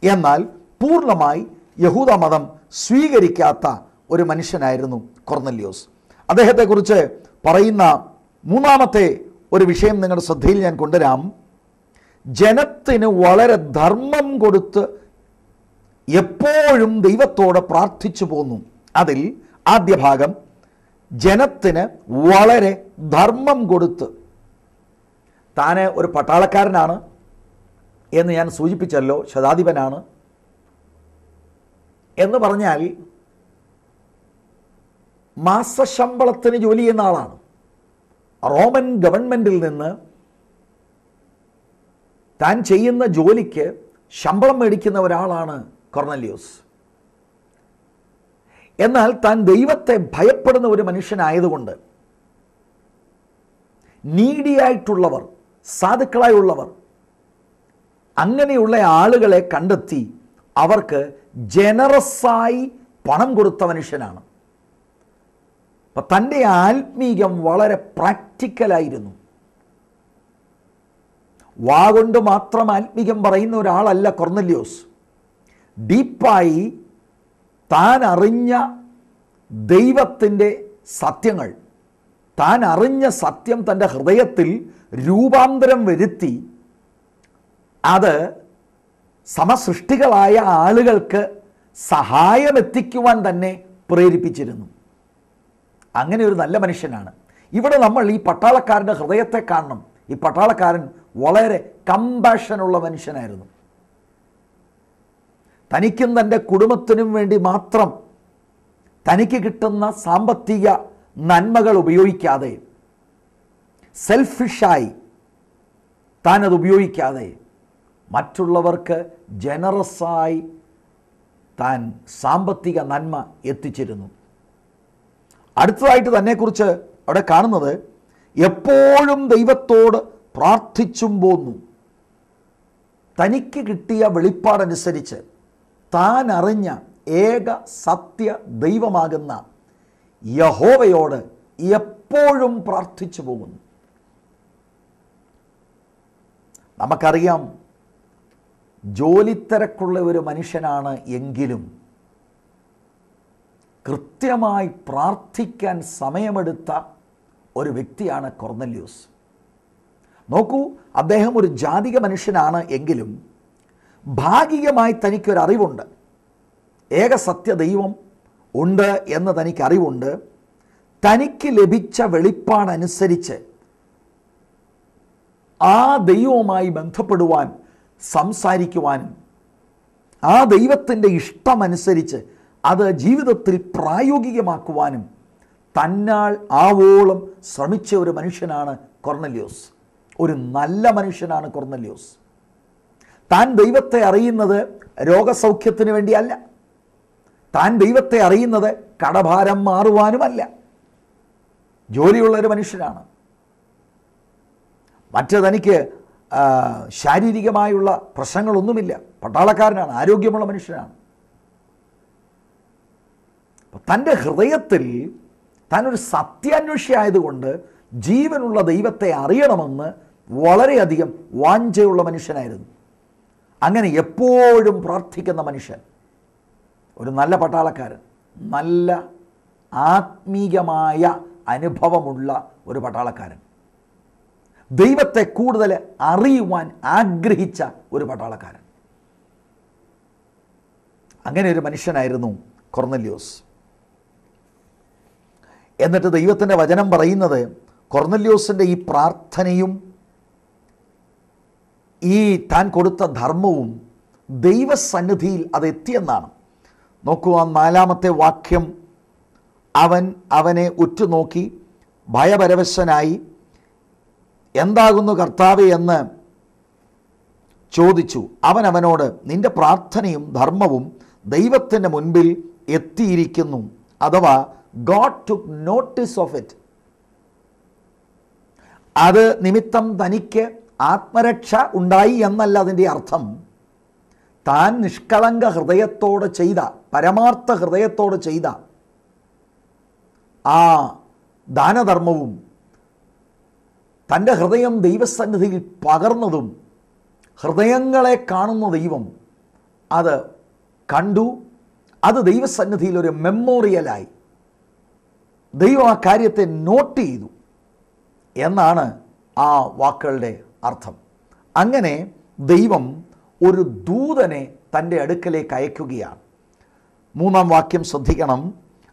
എന്നാൽ പൂർണ്ണമായി യഹൂദ മതം സ്വീകരിക്കാത്ത ഒരു മനുഷ്യനായിരുന്നു കൊർന്നല്യോസ്. അദ്ദേഹത്തെക്കുറിച്ച് പറയുന്ന മൂന്നാമത്തെ ഒരു വിഷയം നിങ്ങളുടെ ശ്രദ്ധയിൽ ഞാൻ കൊണ്ടുവരാം. ജനത്തിന് വളരെ ധർമ്മം കൊടുത്ത് എപ്പോഴും ദൈവത്തോട് പ്രാർത്ഥിച്ചു പോന്നു. അതിൽ ആദ്യ ഭാഗം, ജനത്തിന് വളരെ ധർമ്മം കൊടുത്ത്. താന് ഒരു പട്ടാളക്കാരനാണ് എന്ന് ഞാൻ സൂചിപ്പിച്ചല്ലോ, ശതാധിപനാണ് എന്ന് പറഞ്ഞാൽ മാസശമ്പളത്തിന് ജോലി ചെയ്യുന്ന ആളാണ്. റോമൻ ഗവൺമെൻറ്റിൽ നിന്ന് താൻ ചെയ്യുന്ന ജോലിക്ക് ശമ്പളം മേടിക്കുന്ന ഒരാളാണ് കൊർന്നല്യോസ്. എന്നാൽ താൻ ദൈവത്തെ ഭയപ്പെടുന്ന ഒരു മനുഷ്യനായതുകൊണ്ട് നീഡിയായിട്ടുള്ളവർ, സാധുക്കളായുള്ളവർ, അങ്ങനെയുള്ള ആളുകളെ കണ്ടെത്തി അവർക്ക് ജനറസായി പണം കൊടുത്ത മനുഷ്യനാണ്. അപ്പം തൻ്റെ ആത്മീകം വളരെ പ്രാക്ടിക്കലായിരുന്നു. വാഗൊണ്ട് മാത്രം ആത്മീകം പറയുന്ന ഒരാളല്ല കൊർന്നല്യോസ്. ഡീപ്പായി താൻ അറിഞ്ഞ ദൈവത്തിൻ്റെ സത്യങ്ങൾ, താൻ അറിഞ്ഞ സത്യം തൻ്റെ ഹൃദയത്തിൽ രൂപാന്തരം വരുത്തി അത് സമസൃഷ്ടികളായ ആളുകൾക്ക് സഹായമെത്തിക്കുവാൻ തന്നെ പ്രേരിപ്പിച്ചിരുന്നു. അങ്ങനെ ഒരു നല്ല മനുഷ്യനാണ്. ഇവിടെ നമ്മൾ ഈ പട്ടാളക്കാരൻ്റെ ഹൃദയത്തെ കാണണം. ഈ പട്ടാളക്കാരൻ വളരെ കമ്പാഷനുള്ള മനുഷ്യനായിരുന്നു. തനിക്കും തൻ്റെ കുടുംബത്തിനും വേണ്ടി മാത്രം തനിക്ക് കിട്ടുന്ന സാമ്പത്തിക നന്മകൾ ഉപയോഗിക്കാതെ, സെൽഫിഷായി താൻ അത് ഉപയോഗിക്കാതെ, മറ്റുള്ളവർക്ക് ജനറസായി താൻ സാമ്പത്തിക നന്മ എത്തിച്ചിരുന്നു. അടുത്തതായിട്ട് തന്നെക്കുറിച്ച് അവിടെ കാണുന്നത്, എപ്പോഴും ദൈവത്തോട് പ്രാർത്ഥിച്ചും പോന്നു. തനിക്ക് കിട്ടിയ വെളിപ്പാടനുസരിച്ച് താൻ അറിഞ്ഞ ഏക സത്യ ദൈവമാകുന്ന യഹോവയോട് എപ്പോഴും പ്രാർത്ഥിച്ചു പോകുന്നു. നമുക്കറിയാം, ജോലിത്തിരക്കുള്ള ഒരു മനുഷ്യനാണ് എങ്കിലും കൃത്യമായി പ്രാർത്ഥിക്കാൻ സമയമെടുത്ത ഒരു വ്യക്തിയാണ് കൊർന്നല്യോസ്. നോക്കൂ, അദ്ദേഹം ഒരു ജാതിക മനുഷ്യനാണ് എങ്കിലും ഭാഗികമായി തനിക്കൊരറിവുണ്ട്. ഏക സത്യ ദൈവം ഉണ്ട് എന്ന് തനിക്കറിവുണ്ട്. തനിക്ക് ലഭിച്ച വെളിപ്പാടനുസരിച്ച് ആ ദൈവവുമായി ബന്ധപ്പെടുവാൻ, സംസാരിക്കുവാനും ആ ദൈവത്തിൻ്റെ ഇഷ്ടമനുസരിച്ച് അത് ജീവിതത്തിൽ പ്രായോഗികമാക്കുവാനും തന്നാൽ ആവോളം ശ്രമിച്ച ഒരു മനുഷ്യനാണ് കൊർന്നല്യോസ്. ഒരു നല്ല മനുഷ്യനാണ് കൊർന്നല്യോസ്. താൻ ദൈവത്തെ അറിയുന്നത് രോഗസൗഖ്യത്തിന് വേണ്ടിയല്ല. താൻ ദൈവത്തെ അറിയുന്നത് കടഭാരം മാറുവാനുമല്ല. ജോലിയുള്ളൊരു മനുഷ്യനാണ്. തനിക്ക് ശാരീരികമായുള്ള പ്രശ്നങ്ങളൊന്നുമില്ല. പട്ടാളക്കാരനാണ്, ആരോഗ്യമുള്ള മനുഷ്യനാണ്. തൻ്റെ ഹൃദയത്തിൽ താനൊരു സത്യാന്വേഷിയായതുകൊണ്ട് ജീവനുള്ള ദൈവത്തെ അറിയണമെന്ന് വളരെയധികം വാഞ്ചയുള്ള മനുഷ്യനായിരുന്നു. അങ്ങനെ എപ്പോഴും പ്രാർത്ഥിക്കുന്ന മനുഷ്യൻ, ഒരു നല്ല പട്ടാളക്കാരൻ, നല്ല ആത്മീയമായ അനുഭവമുള്ള ഒരു പട്ടാളക്കാരൻ, ദൈവത്തെ കൂടുതൽ അറിയുവാൻ ആഗ്രഹിച്ച ഒരു പട്ടാളക്കാരൻ. അങ്ങനെ ഒരു മനുഷ്യനായിരുന്നു കൊർന്നല്യോസ്. എന്നിട്ട് ദൈവത്തിൻ്റെ വചനം പറയുന്നത്, കൊർന്നല്യോസിൻ്റെ ഈ പ്രാർത്ഥനയും ഈ താൻ കൊടുത്ത ധർമ്മവും ദൈവസന്നിധിയിൽ അതെത്തിയെന്നാണ്. നോക്കൂ, ആ 4-ാമത്തെ വാക്യം, അവൻ അവനെ ഉറ്റുനോക്കി ഭയപരവശനായി, എന്താകുന്നു കർത്താവേ എന്ന് ചോദിച്ചു. അവൻ അവനോട്, നിന്റെ പ്രാർത്ഥനയും ധർമ്മവും ദൈവത്തിൻ്റെ മുൻപിൽ എത്തിയിരിക്കുന്നു. അഥവാ God took notice of it. അത് നിമിത്തം തനിക്ക് ആത്മരക്ഷ ഉണ്ടായി എന്നല്ല അതിൻ്റെ അർത്ഥം. താൻ നിഷ്കളങ്ക ഹൃദയത്തോടെ ചെയ്ത, പരമാർത്ഥ ഹൃദയത്തോടെ ചെയ്ത ആ ദാനധർമ്മവും തൻ്റെ ഹൃദയം ദൈവസന്നിധിയിൽ പകർന്നതും, ഹൃദയങ്ങളെ കാണുന്ന ദൈവം അത് കണ്ടു. അത് ദൈവസന്നിധിയിൽ ഒരു മെമ്മോറിയലായി ദൈവം ആ കാര്യത്തെ നോട്ട് ചെയ്തു എന്നാണ് ആ വാക്കുകളുടെ അർത്ഥം. അങ്ങനെ ദൈവം ഒരു ദൂതനെ തൻ്റെ അടുക്കലേക്ക് അയക്കുകയാണ്. 3-ാം വാക്യം ശ്രദ്ധിക്കണം.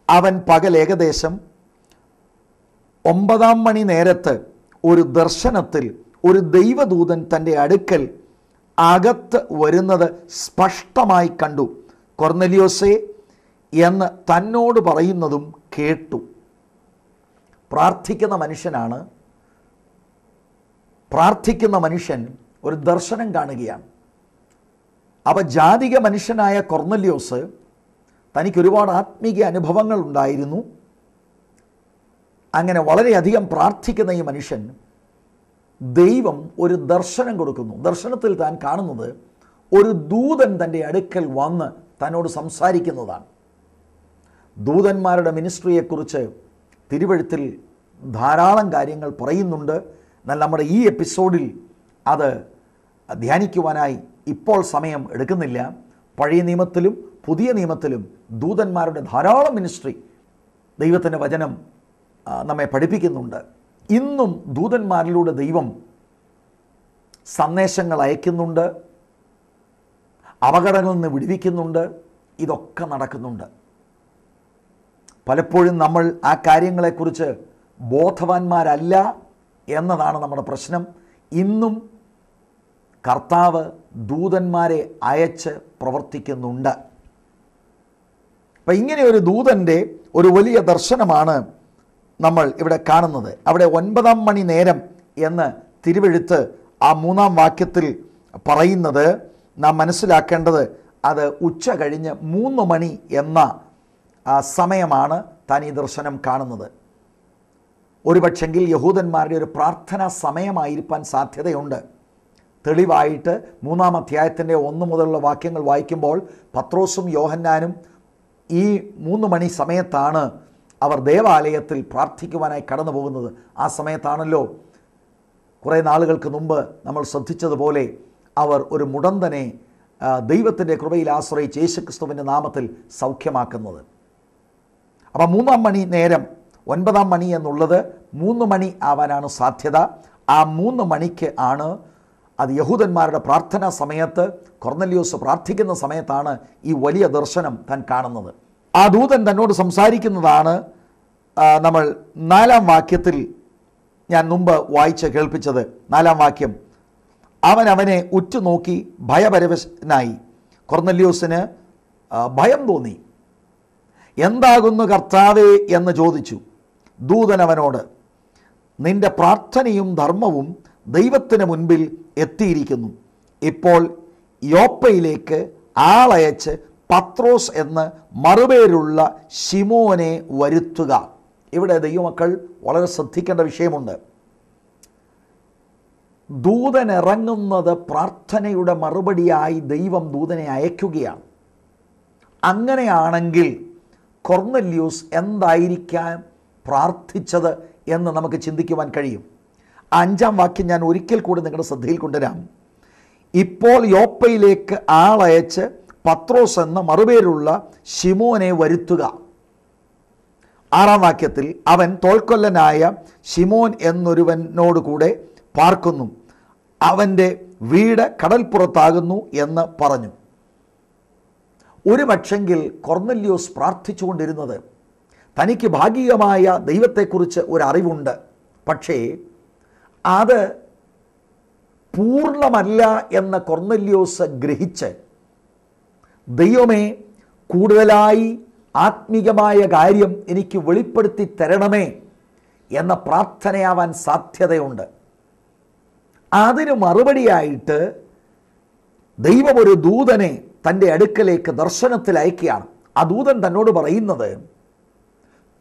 അവൻ പകൽ ഏകദേശം 9 മണി നേരത്ത് ഒരു ദർശനത്തിൽ ഒരു ദൈവദൂതൻ തൻ്റെ അടുക്കൽ അകത്ത് വരുന്നത് സ്പഷ്ടമായി കണ്ടു. കൊർന്നല്യോസേ എന്ന് തന്നോട് പറയുന്നതും കേട്ടു. പ്രാർത്ഥിക്കുന്ന മനുഷ്യനാണ്. പ്രാർത്ഥിക്കുന്ന മനുഷ്യൻ ഒരു ദർശനം കാണുകയാണ്. അപ്പോൾ ജാതിക മനുഷ്യനായ കൊർന്നല്യോസ്, തനിക്ക് ഒരുപാട് ആത്മീയ അനുഭവങ്ങൾ ഉണ്ടായിരുന്നു. അങ്ങനെ വളരെയധികം പ്രാർത്ഥിക്കുന്ന ഈ മനുഷ്യൻ, ദൈവം ഒരു ദർശനം കൊടുക്കുന്നു. ദർശനത്തിൽ താൻ കാണുന്നത് ഒരു ദൂതൻ തൻ്റെ അടുക്കൽ വന്ന് തന്നോട് സംസാരിക്കുന്നതാണ്. ദൂതന്മാരുടെ മിനിസ്ട്രിയെക്കുറിച്ച് തിരുവെഴുത്തിൽ ധാരാളം കാര്യങ്ങൾ പറയുന്നുണ്ട്. എന്നാൽ നമ്മുടെ ഈ എപ്പിസോഡിൽ അത് ധ്യാനിക്കുവാനായി ഇപ്പോൾ സമയം എടുക്കുന്നില്ല. പഴയ നിയമത്തിലും പുതിയ നിയമത്തിലും ദൂതന്മാരുടെ ധാരാളം മിനിസ്ട്രി ദൈവത്തിൻ്റെ വചനം നമ്മെ പഠിപ്പിക്കുന്നുണ്ട്. ഇന്നും ദൂതന്മാരിലൂടെ ദൈവം സന്ദേശങ്ങൾ അയക്കുന്നുണ്ട്, അപകടങ്ങളിൽ നിന്ന് വിടുവിക്കുന്നുണ്ട്. ഇതൊക്കെ നടക്കുന്നുണ്ട്. പലപ്പോഴും നമ്മൾ ആ കാര്യങ്ങളെക്കുറിച്ച് ബോധവാന്മാരല്ല എന്നതാണ് നമ്മുടെ പ്രശ്നം. ഇന്നും കർത്താവ് ദൂതന്മാരെ അയച്ച് പ്രവർത്തിക്കുന്നുണ്ട്. അപ്പം ഇങ്ങനെ ഒരു ദൂതൻ്റെ ഒരു വലിയ ദർശനമാണ് നമ്മൾ ഇവിടെ കാണുന്നത്. അവിടെ 9-ാം മണി നേരം എന്ന് തിരുവെഴുത്ത് ആ 3-ാം വാക്യത്തിൽ പറയുന്നത് നാം മനസ്സിലാക്കേണ്ടത് അത് ഉച്ച കഴിഞ്ഞ് 3 മണി എന്ന സമയമാണ് താൻ ഈ ദർശനം കാണുന്നത്. ഒരുപക്ഷെങ്കിൽ യഹൂദന്മാരുടെ ഒരു പ്രാർത്ഥനാ സമയമായിരിക്കാൻ സാധ്യതയുണ്ട്. തെളിവായിട്ട് 3-ാം അധ്യായത്തിൻ്റെ 1 മുതലുള്ള വാക്യങ്ങൾ വായിക്കുമ്പോൾ പത്രോസും യോഹന്നാനും ഈ 3 മണി സമയത്താണ് അവർ ദേവാലയത്തിൽ പ്രാർത്ഥിക്കുവാനായി കടന്നു പോകുന്നത്. ആ സമയത്താണല്ലോ കുറേ നാളുകൾക്ക് മുമ്പ് നമ്മൾ ശ്രദ്ധിച്ചതുപോലെ അവർ ഒരു മുടന്തനെ ദൈവത്തിൻ്റെ കൃപയിൽ ആശ്രയിച്ച് യേശുക്രിസ്തുവിൻ്റെ നാമത്തിൽ സൗഖ്യമാക്കുന്നത്. അപ്പം 3-ാം മണി നേരം, 9-ാം മണി എന്നുള്ളത് 3 മണി ആവാനാണ് സാധ്യത. ആ 3 മണിക്ക് ആണ് അത് യഹൂദന്മാരുടെ പ്രാർത്ഥനാ സമയത്ത് കൊർന്നല്യോസ് പ്രാർത്ഥിക്കുന്ന സമയത്താണ് ഈ വലിയ ദർശനം താൻ കാണുന്നത്. ആ ദൂതൻ തന്നോട് സംസാരിക്കുന്നതാണ് നമ്മൾ 4-ാം വാക്യത്തിൽ ഞാൻ മുമ്പ് വായിച്ച് കേൾപ്പിച്ചത്. 4-ാം വാക്യം, അവനെ ഉറ്റുനോക്കി ഭയപരവശനായി. കൊർന്നല്യോസിന് ഭയം തോന്നി. എന്താകുന്നു കർത്താവേ എന്ന് ചോദിച്ചു. ദൂതൻ അവനോട്, നിന്റെ പ്രാർത്ഥനയും ധർമ്മവും ദൈവത്തിന് മുൻപിൽ എത്തിയിരിക്കുന്നു. ഇപ്പോൾ യോപ്പയിലേക്ക് ആളയച്ച് പത്രോസ് എന്ന് മറുപേരുള്ള ശിമോനെ വരുത്തുക. ഇവിടെ ദൈവമക്കൾ വളരെ ശ്രദ്ധിക്കേണ്ട വിഷയമുണ്ട്. ദൂതൻ ഇറങ്ങുന്നത് പ്രാർത്ഥനയുടെ മറുപടിയായി ദൈവം ദൂതനെ അയക്കുകയാണ്. അങ്ങനെയാണെങ്കിൽ കൊർന്നല്യോസ് എന്തായിരിക്കാൻ പ്രാർത്ഥിച്ചത് എന്ന് നമുക്ക് ചിന്തിക്കുവാൻ കഴിയും. 5-ാം വാക്യം ഞാൻ ഒരിക്കൽ കൂടി നിങ്ങളുടെ ശ്രദ്ധയിൽ കൊണ്ടുവരാം. ഇപ്പോൾ യോപ്പയിലേക്ക് ആളയച്ച് പത്രോസ് എന്ന മറുപേരുള്ള ശിമോനെ വരുത്തുക. 6-ാം വാക്യത്തിൽ അവൻ തോൽക്കൊല്ലനായ ശിമോൻ എന്നൊരുവനോട് കൂടെ പാർക്കുന്നു, അവൻ്റെ വീട് കടൽപ്പുറത്താകുന്നു എന്ന് പറഞ്ഞു. ഒരു പക്ഷെങ്കിൽ കൊർന്നല്യോസ് പ്രാർത്ഥിച്ചുകൊണ്ടിരുന്നത് തനിക്ക് ഭാഗികമായ ദൈവത്തെക്കുറിച്ച് ഒരറിവുണ്ട്, പക്ഷേ അത് പൂർണ്ണമല്ല എന്ന് കൊർന്നല്യോസ് ഗ്രഹിച്ച് ദൈവമേ കൂടുതലായി ആത്മീകമായ കാര്യം എനിക്ക് വെളിപ്പെടുത്തി തരണമേ എന്ന പ്രാർത്ഥനയാവാൻ സാധ്യതയുണ്ട്. അതിന് മറുപടിയായിട്ട് ദൈവം ഒരു ദൂതനെ തൻ്റെ അടുക്കലേക്ക് ദർശനത്തിൽ അയക്കുകയാണ്. ആ ദൂതൻ തന്നോട് പറയുന്നത്,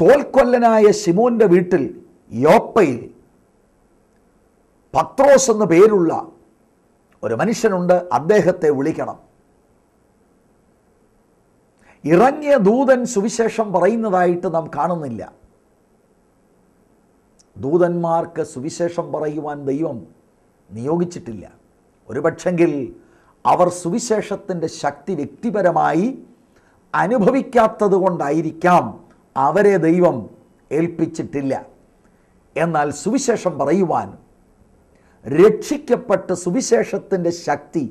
തോൽക്കൊല്ലനായ ശിമോൻ്റെ വീട്ടിൽ യോപ്പയിൽ പത്രോസ് എന്ന പേരുള്ള ഒരു മനുഷ്യനുണ്ട്, അദ്ദേഹത്തെ വിളിക്കണം. ഇറങ്ങിയ ദൂതൻ സുവിശേഷം പറയുന്നതായിട്ട് നാം കാണുന്നില്ല. ദൂതന്മാർക്ക് സുവിശേഷം പറയുവാൻ ദൈവം നിയോഗിച്ചിട്ടില്ല. ഒരുപക്ഷെങ്കിൽ അവർ സുവിശേഷത്തിൻ്റെ ശക്തി വ്യക്തിപരമായി അനുഭവിക്കാത്തത് കൊണ്ടായിരിക്കാം അവരെ ദൈവം ഏൽപ്പിച്ചിട്ടില്ല. എന്നാൽ സുവിശേഷം പറയുവാൻ രക്ഷിക്കപ്പെട്ട് സുവിശേഷത്തിൻ്റെ ശക്തി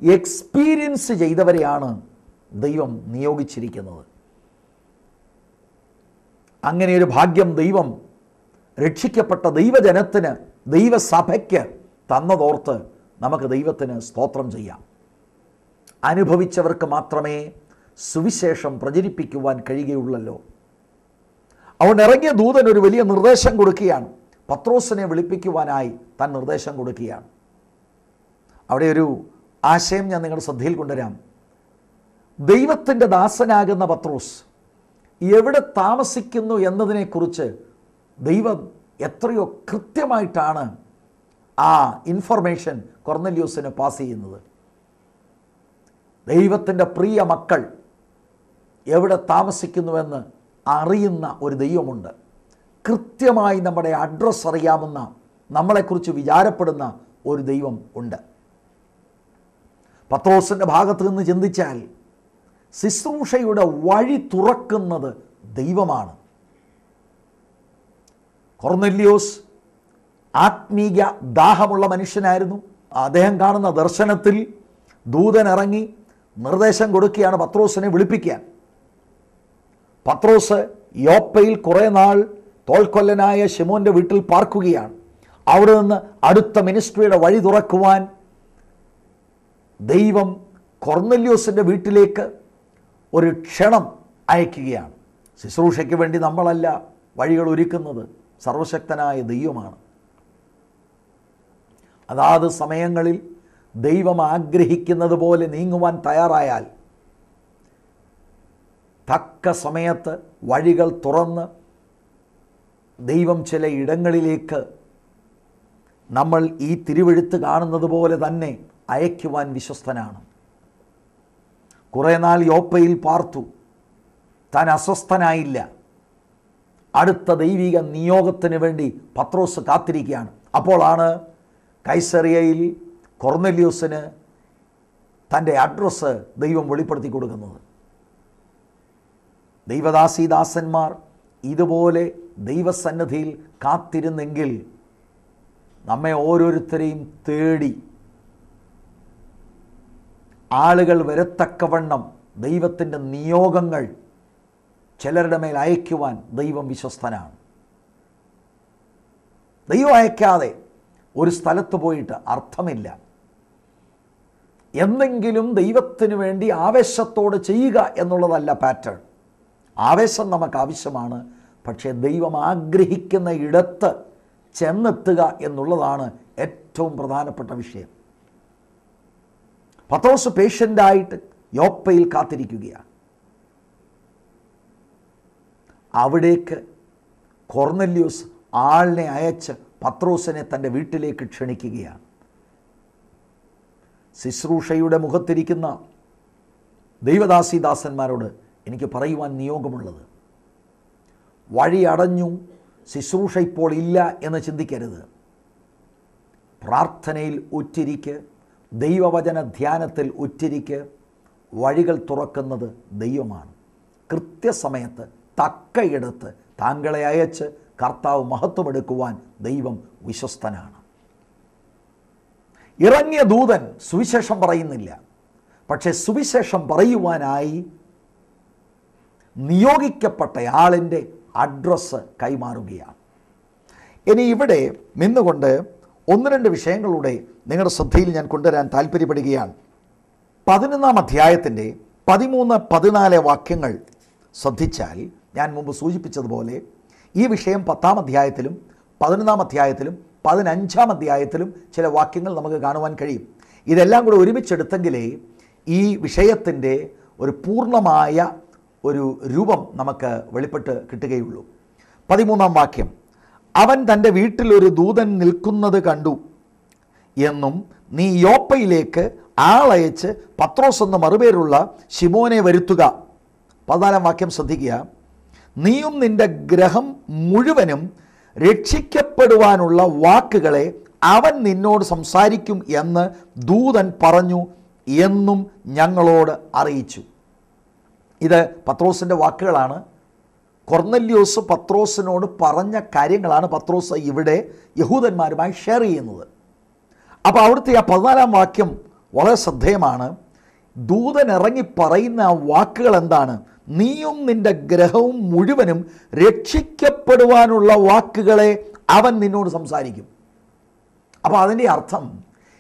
എക്സ്പീരിയൻസ് ചെയ്തവരെയാണ് ദൈവം നിയോഗിച്ചിരിക്കുന്നത്. അങ്ങനെയൊരു ഭാഗ്യം ദൈവം രക്ഷിക്കപ്പെട്ട ദൈവജനത്തിന്, ദൈവസഭയ്ക്ക് തന്നതോർത്ത് നമുക്ക് ദൈവത്തിന് സ്തോത്രം ചെയ്യാം. അനുഭവിച്ചവർക്ക് മാത്രമേ സുവിശേഷം പ്രചരിപ്പിക്കുവാൻ കഴിയുകയുള്ളല്ലോ. അതുകൊണ്ട് ഇറങ്ങിയ ദൂതൻ ഒരു വലിയ നിർദ്ദേശം കൊടുക്കുകയാണ്. പത്രോസിനെ വിളിപ്പിക്കുവാനായി താൻ നിർദ്ദേശം കൊടുക്കുകയാണ്. അവിടെ ഒരു ആശയം ഞാൻ നിങ്ങളുടെ ശ്രദ്ധയിൽ കൊണ്ടുവരാം. ദൈവത്തിൻ്റെ ദാസനാകുന്ന പത്രോസ് എവിടെ താമസിക്കുന്നു എന്നതിനെക്കുറിച്ച് ദൈവം എത്രയോ കൃത്യമായിട്ടാണ് ആ ഇൻഫർമേഷൻ കൊർന്നല്യോസിന് പാസ് ചെയ്യുന്നത്. ദൈവത്തിൻ്റെ പ്രിയ മക്കൾ എവിടെ താമസിക്കുന്നുവെന്ന് അറിയുന്ന ഒരു ദൈവമുണ്ട്. കൃത്യമായി നമ്മുടെ അഡ്രസ്സ് അറിയാവുന്ന, നമ്മളെക്കുറിച്ച് വിചാരപ്പെടുന്ന ഒരു ദൈവം ഉണ്ട്. പത്രോസിൻ്റെ ഭാഗത്ത് നിന്ന് ചിന്തിച്ചാൽ ശുശ്രൂഷയുടെ വഴി തുറക്കുന്നത് ദൈവമാണ്. കൊർന്നല്യോസ് ആത്മീയ ദാഹമുള്ള മനുഷ്യനായിരുന്നു. അദ്ദേഹം കാണുന്ന ദർശനത്തിൽ ദൂതൻ ഇറങ്ങി നിർദ്ദേശം കൊടുക്കുകയാണ് പത്രോസിനെ വിളിപ്പിക്കാൻ. പത്രോസ് യോപ്പയിൽ കുറേ നാൾ തോൽക്കൊല്ലനായ ശിമോൻ്റെ വീട്ടിൽ പാർക്കുകയാണ്. അവിടെ നിന്ന് അടുത്ത മിനിസ്ട്രിയുടെ വഴി തുറക്കുവാൻ ദൈവം കൊർന്നല്യോസിൻ്റെ വീട്ടിലേക്ക് ഒരു ക്ഷണം അയക്കുകയാണ്. ശുശ്രൂഷയ്ക്ക് വേണ്ടി നമ്മളല്ല വഴികൾ ഒരുക്കുന്നത്, സർവശക്തനായ ദൈവമാണ്. അതാത് സമയങ്ങളിൽ ദൈവം ആഗ്രഹിക്കുന്നത് പോലെ നീങ്ങുവാൻ തയ്യാറായാൽ തക്ക സമയത്ത് വഴികൾ തുറന്ന് ദൈവം ചില ഇടങ്ങളിലേക്ക് നമ്മൾ ഈ തിരുവെഴുത്ത് കാണുന്നത് പോലെ തന്നെ അയക്കുവാൻ വിശ്വസ്തനാണ്. കുറേ നാൾ യോപ്പയിൽ പാർത്തു, താൻ അസ്വസ്ഥനായില്ല. അടുത്ത ദൈവിക നിയോഗത്തിന് വേണ്ടി പത്രോസ് കാത്തിരിക്കുകയാണ്. അപ്പോഴാണ് കൈസറിയയിൽ കൊർന്നല്യോസിന് തൻ്റെ അഡ്രസ്സ് ദൈവം വെളിപ്പെടുത്തി കൊടുക്കുന്നത്. ദൈവദാസീദാസന്മാർ ഇതുപോലെ ദൈവസന്നിധിയിൽ കാത്തിരുന്നെങ്കിൽ നമ്മെ ഓരോരുത്തരെയും തേടി ആളുകൾ വരത്തക്കവണ്ണം ദൈവത്തിൻ്റെ നിയോഗങ്ങൾ ചിലരുടെ മേൽ അയക്കുവാൻ ദൈവം വിശ്വസ്തനാണ്. ദൈവം അയക്കാതെ ഒരു സ്ഥലത്ത് പോയിട്ട് അർത്ഥമില്ല. എന്തെങ്കിലും ദൈവത്തിന് വേണ്ടി ആവേശത്തോടെ ചെയ്യുക എന്നുള്ളതല്ല പാറ്റേൺ. ആവേശം നമുക്ക് ആവശ്യമാണ്, പക്ഷേ ദൈവം ആഗ്രഹിക്കുന്ന ഇടത്ത് ചെന്നെത്തുക എന്നുള്ളതാണ് ഏറ്റവും പ്രധാനപ്പെട്ട വിഷയം. പത്രോസ് പേഷ്യൻ്റായിട്ട് യോപ്പയിൽ കാത്തിരിക്കുകയാണ്. അവിടേക്ക് കൊർന്നല്യോസ് ആളിനെ അയച്ച് പത്രോസിനെ തൻ്റെ വീട്ടിലേക്ക് ക്ഷണിക്കുകയാണ്. ശുശ്രൂഷയുടെ മുഖത്തിരിക്കുന്ന ദൈവദാസീദാസന്മാരോട് എനിക്ക് പറയുവാൻ നിയോഗമുള്ളത്, വഴി അടഞ്ഞു, ശുശ്രൂഷ ഇപ്പോൾ ഇല്ല എന്ന് ചിന്തിക്കരുത്. പ്രാർത്ഥനയിൽ ഉറ്റിരിക്ക്, ദൈവവചന ധ്യാനത്തിൽ ഉറ്റിരിക്ക്. വഴികൾ തുറക്കുന്നത് ദൈവമാണ്. കൃത്യസമയത്ത് തക്കയിടത്ത് താങ്കളെ അയച്ച് കർത്താവ് മഹത്വമെടുക്കുവാൻ ദൈവം വിശ്വസ്തനാണ്. ഇറങ്ങിയ ദൂതൻ സുവിശേഷം പറയുന്നില്ല, പക്ഷേ സുവിശേഷം പറയുവാനായി നിയോഗിക്കപ്പെട്ട ആളിൻ്റെ അഡ്രസ്സ് കൈമാറുകയാണ്. ഇനി ഇവിടെ നിന്നുകൊണ്ട് ഒന്ന് രണ്ട് വിഷയങ്ങളുടെ നിങ്ങളുടെ ശ്രദ്ധയിൽ ഞാൻ കൊണ്ടുവരാൻ താല്പര്യപ്പെടുകയാണ്. 11-ാം അധ്യായത്തിൻ്റെ 13-14 വാക്യങ്ങൾ ശ്രദ്ധിച്ചാൽ ഞാൻ മുമ്പ് സൂചിപ്പിച്ചതുപോലെ ഈ വിഷയം 10-ാം അധ്യായത്തിലും 11-ാം അധ്യായത്തിലും 15-ാം അധ്യായത്തിലും ചില വാക്യങ്ങൾ നമുക്ക് കാണുവാൻ കഴിയും. ഇതെല്ലാം കൂടെ ഒരുമിച്ചെടുത്തെങ്കിലേ ഈ വിഷയത്തിൻ്റെ ഒരു പൂർണ്ണമായ ഒരു രൂപം നമുക്ക് വെളിപ്പെട്ട് കിട്ടുകയുള്ളൂ. 13-ാം വാക്യം, അവൻ തൻ്റെ വീട്ടിലൊരു ദൂതൻ നിൽക്കുന്നത് കണ്ടു എന്നും നീ യോപ്പയിലേക്ക് ആളയച്ച് പത്രോസ് എന്ന മറുപേരുള്ള ശിമോനെ വരുത്തുക. 14-ാം വാക്യം ശ്രദ്ധിക്കുക, നീയും നിൻ്റെ ഗ്രഹം മുഴുവനും രക്ഷിക്കപ്പെടുവാനുള്ള വാക്കുകളെ അവൻ നിന്നോട് സംസാരിക്കും എന്ന് ദൂതൻ പറഞ്ഞു എന്നും ഞങ്ങളോട് അറിയിച്ചു. ഇത് പത്രോസിൻ്റെ വാക്കുകളാണ്. കൊർന്നല്യോസ് പത്രോസിനോട് പറഞ്ഞ കാര്യങ്ങളാണ് പത്രോസ് ഇവിടെ യഹൂദന്മാരുമായി ഷെയർ ചെയ്യുന്നത്. അപ്പോൾ അവിടുത്തെ ആ 14-ാം വാക്യം വളരെ ശ്രദ്ധേയമാണ്. ദൂതൻ ഇറങ്ങി പറയുന്ന ആ വാക്കുകൾ എന്താണ്? നീയും നിൻ്റെ ഗ്രഹവും മുഴുവനും രക്ഷിക്കപ്പെടുവാനുള്ള വാക്കുകളെ അവൻ നിന്നോട് സംസാരിക്കും. അപ്പോൾ അതിൻ്റെ അർത്ഥം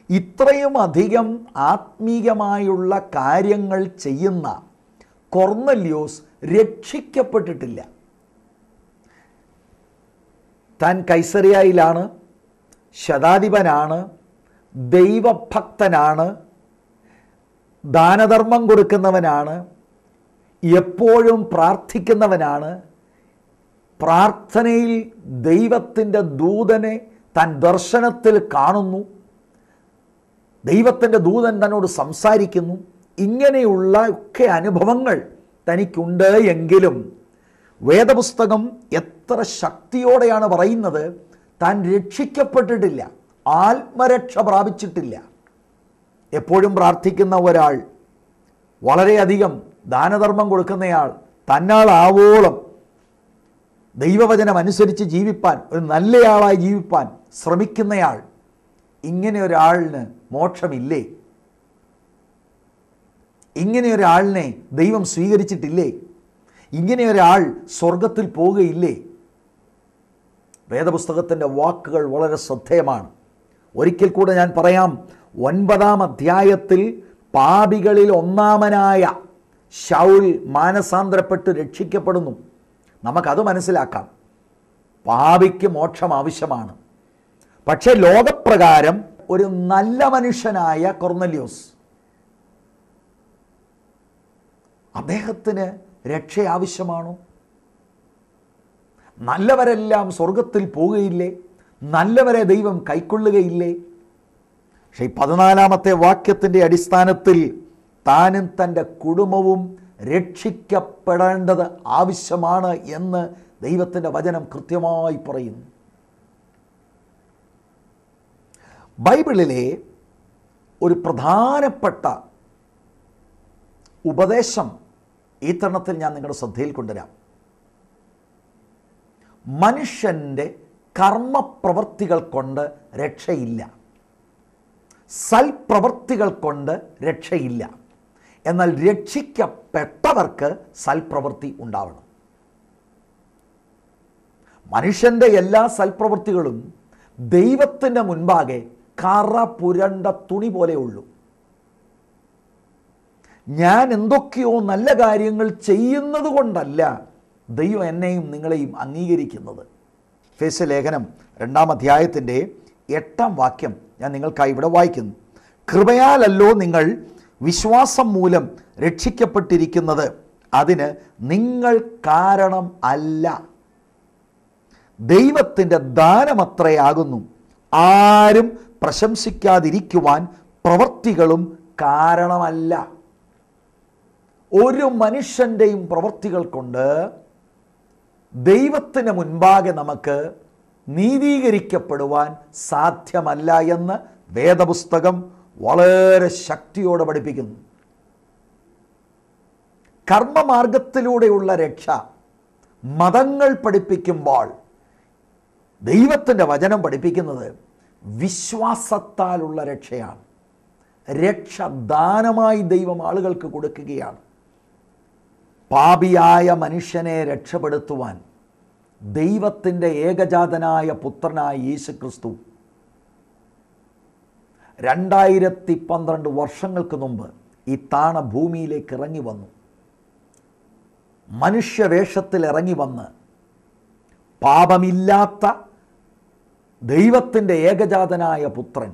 ഇത്രയും അധികം ആത്മീയമായുള്ള കാര്യങ്ങൾ ചെയ്യുന്ന കൊർന്നല്യോസ് രക്ഷിക്കപ്പെട്ടിട്ടില്ല. താൻ കൈസറിയയിലാണ്, ശതാധിപനാണ്, ദൈവഭക്തനാണ്, ദാനധർമ്മം കൊടുക്കുന്നവനാണ്, എപ്പോഴും പ്രാർത്ഥിക്കുന്നവനാണ്. പ്രാർത്ഥനയിൽ ദൈവത്തിൻ്റെ ദൂതനെ താൻ ദർശനത്തിൽ കാണുന്നു, ദൈവത്തിൻ്റെ ദൂതൻ തന്നോട് സംസാരിക്കുന്നു. ഇങ്ങനെയുള്ള ഒക്കെ അനുഭവങ്ങൾ തനിക്കുണ്ട്. എങ്കിലും വേദപുസ്തകം എത്ര ശക്തിയോടെയാണ് പറയുന്നത്, താൻ രക്ഷിക്കപ്പെട്ടിട്ടില്ല, ആത്മരക്ഷ പ്രാപിച്ചിട്ടില്ല. എപ്പോഴും പ്രാർത്ഥിക്കുന്ന ഒരാൾ, വളരെയധികം ദാനധർമ്മം കൊടുക്കുന്നയാൾ, തന്നാളാവോളം ദൈവവചനം അനുസരിച്ച് ജീവിപ്പാൻ, ഒരു നല്ലയാളായി ജീവിപ്പാൻ ശ്രമിക്കുന്നയാൾ, ഇങ്ങനെ ഒരാളിന് മോക്ഷമില്ലേ? ഇങ്ങനെ ഒരാളിനെ ദൈവം സ്വീകരിച്ചിട്ടില്ലേ? ഇങ്ങനെ ഒരാൾ സ്വർഗത്തിൽ പോവുകയില്ലേ? വേദപുസ്തകത്തിൻ്റെ വാക്കുകൾ വളരെ ശ്രദ്ധേയമാണ്. ഒരിക്കൽ കൂടെ ഞാൻ പറയാം. 9-ാം അധ്യായത്തിൽ പാപികളിൽ ഒന്നാമനായ ശൗൽ മാനസാന്തരപ്പെട്ട് രക്ഷിക്കപ്പെടുന്നു. നമുക്കത് മനസ്സിലാക്കാം. പാപിക്ക് മോക്ഷം ആവശ്യമാണ്. പക്ഷേ ലോകപ്രകാരം ഒരു നല്ല മനുഷ്യനായ കൊർന്നല്യോസ്, അദ്ദേഹത്തിന് രക്ഷ ആവശ്യമാണോ? നല്ലവരെല്ലാം സ്വർഗത്തിൽ പോവുകയില്ലേ? നല്ലവരെ ദൈവം കൈക്കൊള്ളുകയില്ലേ? പക്ഷേ ഈ 14-ാമത്തെ വാക്യത്തിൻ്റെ അടിസ്ഥാനത്തിൽ താനും തൻ്റെ കുടുംബവും രക്ഷിക്കപ്പെടേണ്ടത് ആവശ്യമാണ് എന്ന് ദൈവത്തിൻ്റെ വചനം കൃത്യമായി പറയുന്നു. ബൈബിളിലെ ഒരു പ്രധാനപ്പെട്ട ഉപദേശം ഈ തരണത്തിൽ ഞാൻ നിങ്ങളുടെ ശ്രദ്ധയിൽ കൊണ്ടുവരാം. മനുഷ്യൻ്റെ കർമ്മപ്രവൃത്തികൾ കൊണ്ട് രക്ഷയില്ല, സൽപ്രവൃത്തികൾ കൊണ്ട് രക്ഷയില്ല. എന്നാൽ രക്ഷിക്കപ്പെട്ടവർക്ക് സൽപ്രവൃത്തി ഉണ്ടാവണം. മനുഷ്യൻ്റെ എല്ലാ സൽപ്രവൃത്തികളും ദൈവത്തിൻ്റെ മുൻപാകെ കറ പുരണ്ട തുണി പോലെയുള്ളൂ. ഞാൻ എന്തൊക്കെയോ നല്ല കാര്യങ്ങൾ ചെയ്യുന്നത് കൊണ്ടല്ല ദൈവം എന്നെയും നിങ്ങളെയും അംഗീകരിക്കുന്നത്. എഫേസ്യ ലേഖനം 2-ാം അധ്യായത്തിൻ്റെ 8-ാം വാക്യം ഞാൻ നിങ്ങൾക്കായി ഇവിടെ വായിക്കുന്നു. കൃപയാലല്ലോ നിങ്ങൾ വിശ്വാസം മൂലം രക്ഷിക്കപ്പെട്ടിരിക്കുന്നത്, അതിന് നിങ്ങൾ കാരണം അല്ല, ദൈവത്തിൻ്റെ ദാനമത്രയാകുന്നു, ആരും പ്രശംസിക്കാതിരിക്കുവാൻ പ്രവൃത്തികളും കാരണമല്ല. ഒരു മനുഷ്യൻ്റെയും പ്രവൃത്തികൾ കൊണ്ട് ദൈവത്തിന് മുൻപാകെ നമുക്ക് നീതീകരിക്കപ്പെടുവാൻ സാധ്യമല്ല എന്ന് വേദപുസ്തകം വളരെ ശക്തിയോടെ പഠിപ്പിക്കുന്നു. കർമ്മമാർഗത്തിലൂടെയുള്ള രക്ഷ മതങ്ങൾ പഠിപ്പിക്കുമ്പോൾ ദൈവത്തിൻ്റെ വചനം പഠിപ്പിക്കുന്നത് വിശ്വാസത്താലുള്ള രക്ഷയാണ്. രക്ഷ ദാനമായി ദൈവം ആളുകൾക്ക് കൊടുക്കുകയാണ്. പാപിയായ മനുഷ്യനെ രക്ഷപ്പെടുത്തുവാൻ ദൈവത്തിൻ്റെ ഏകജാതനായ പുത്രനായ യേശുക്രിസ്തു 2012 വർഷങ്ങൾക്ക് മുമ്പ് ഈ താണ ഭൂമിയിലേക്ക് ഇറങ്ങി വന്നു. മനുഷ്യവേഷത്തിൽ ഇറങ്ങി വന്ന് പാപമില്ലാത്ത ദൈവത്തിൻ്റെ ഏകജാതനായ പുത്രൻ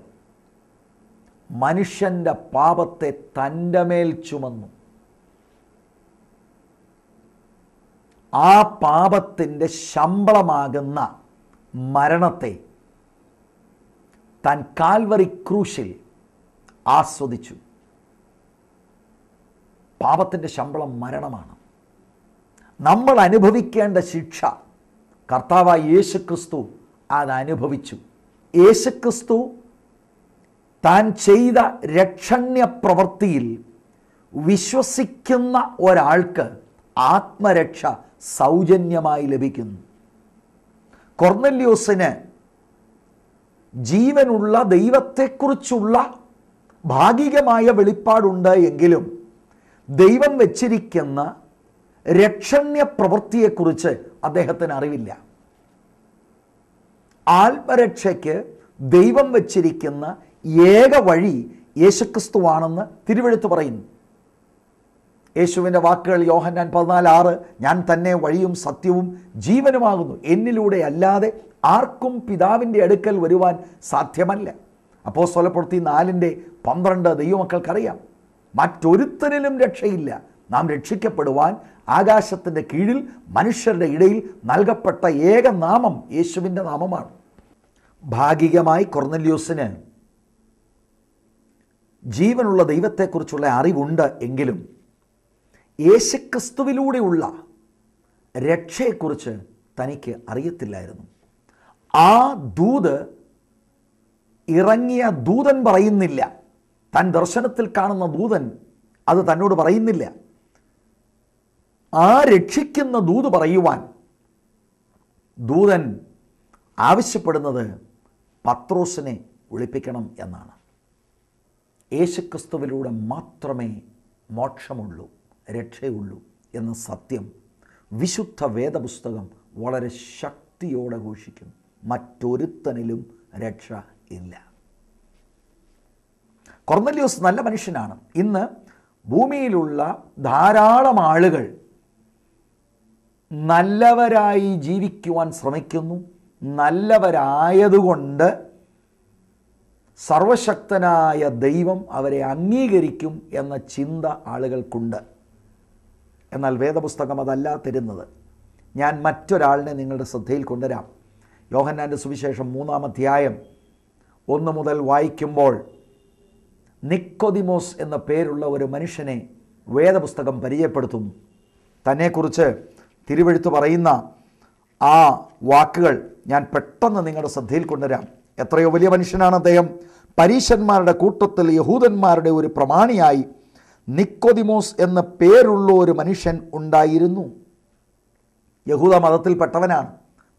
മനുഷ്യൻ്റെ പാപത്തെ തൻ്റെ മേൽ ചുമന്നു. ആ പാപത്തിൻ്റെ ശമ്പളമാകുന്ന മരണത്തെ താൻ കാൽവറി ക്രൂശിൽ ആസ്വദിച്ചു. പാപത്തിൻ്റെ ശമ്പളം മരണമാണ്. നമ്മൾ അനുഭവിക്കേണ്ട ശിക്ഷ കർത്താവായ യേശുക്രിസ്തു അതനുഭവിച്ചു. യേശുക്രിസ്തു താൻ ചെയ്ത രക്ഷണ്യ പ്രവൃത്തിയിൽ വിശ്വസിക്കുന്ന ഒരാൾക്ക് ആത്മരക്ഷ സൗജന്യമായി ലഭിക്കുന്നു. കൊർന്നല്യോസിന് ജീവനുള്ള ദൈവത്തെക്കുറിച്ചുള്ള ഭാഗികമായ വെളിപ്പാടുണ്ട് എങ്കിലും ദൈവം വച്ചിരിക്കുന്ന രക്ഷണ്യ പ്രവൃത്തിയെക്കുറിച്ച് അദ്ദേഹത്തിന് അറിവില്ല. ആത്മരക്ഷയ്ക്ക് ദൈവം വച്ചിരിക്കുന്ന ഏക വഴി യേശുക്രിസ്തുവാണെന്ന് തിരുവെഴുത്ത് പറയുന്നു. യേശുവിൻ്റെ വാക്കുകൾ യോഹന്നാൻ 14:6, ഞാൻ തന്നെ വഴിയും സത്യവും ജീവനുമാകുന്നു, എന്നിലൂടെ അല്ലാതെ ആർക്കും പിതാവിൻ്റെ അടുക്കൽ വരുവാൻ സാധ്യമല്ല. അപ്പോസ്തലപ്രവൃത്തി 4:12 ദൈവമക്കൾക്കറിയാം, മറ്റൊരുത്തരിലും രക്ഷയില്ല, നാം രക്ഷിക്കപ്പെടുവാൻ ആകാശത്തിൻ്റെ കീഴിൽ മനുഷ്യരുടെ ഇടയിൽ നൽകപ്പെട്ട ഏക നാമം യേശുവിൻ്റെ നാമമാണ്. ഭാഗികമായി കൊർന്നല്യോസിന് ജീവനുള്ള ദൈവത്തെക്കുറിച്ചുള്ള അറിവുണ്ട് എങ്കിലും യേശുക്രിസ്തുവിലൂടെയുള്ള രക്ഷയെക്കുറിച്ച് തനിക്ക് അറിയത്തില്ലായിരുന്നു. ആ ദൂത് ഇറങ്ങിയ ദൂതൻ പറയുന്നില്ല, താൻ ദർശനത്തിൽ കാണുന്ന ദൂതൻ അത് തന്നോട് പറയുന്നില്ല. ആ രക്ഷിക്കുന്ന ദൂത് പറയുവാൻ ദൂതൻ ആവശ്യപ്പെടുന്നത് പത്രോസിനെ വിളിപ്പിക്കണം എന്നാണ്. യേശുക്രിസ്തുവിലൂടെ മാത്രമേ മോക്ഷമുള്ളൂ, രക്ഷയുള്ളൂ എന്ന സത്യം വിശുദ്ധ വേദപുസ്തകം വളരെ ശക്തിയോടെ ഘോഷിക്കുന്നു. മറ്റൊരുത്തനിലും രക്ഷ ഇല്ല. കൊർന്നല്യോസ് നല്ല മനുഷ്യനാണ്. ഇന്ന് ഭൂമിയിലുള്ള ധാരാളം ആളുകൾ നല്ലവരായി ജീവിക്കുവാൻ ശ്രമിക്കുന്നു. നല്ലവരായതുകൊണ്ട് സർവശക്തനായ ദൈവം അവരെ അംഗീകരിക്കും എന്ന ചിന്ത ആളുകൾക്കുണ്ട്. എന്നാൽ വേദപുസ്തകം അതല്ല തരുന്നത്. ഞാൻ മറ്റൊരാളിനെ നിങ്ങളുടെ ശ്രദ്ധയിൽ കൊണ്ടുവരാം. യോഹന്നാൻ്റെ സുവിശേഷം 3-ാം അധ്യായം 1 മുതൽ വായിക്കുമ്പോൾ നിക്കോദിമോസ് എന്ന പേരുള്ള ഒരു മനുഷ്യനെ വേദപുസ്തകം പരിചയപ്പെടുത്തുന്നു. തന്നെക്കുറിച്ച് തിരുവെഴുത്ത് പറയുന്ന ആ വാക്കുകൾ ഞാൻ പെട്ടെന്ന് നിങ്ങളുടെ ശ്രദ്ധയിൽ കൊണ്ടുവരാം. എത്രയോ വലിയ മനുഷ്യനാണ് അദ്ദേഹം. പരീശന്മാരുടെ കൂട്ടത്തിൽ യഹൂദന്മാരുടെ ഒരു പ്രമാണിയായി നിക്കോദിമോസ് എന്ന പേരുള്ള ഒരു മനുഷ്യൻ ഉണ്ടായിരുന്നു. യഹൂദ മതത്തിൽപ്പെട്ടവനാണ്,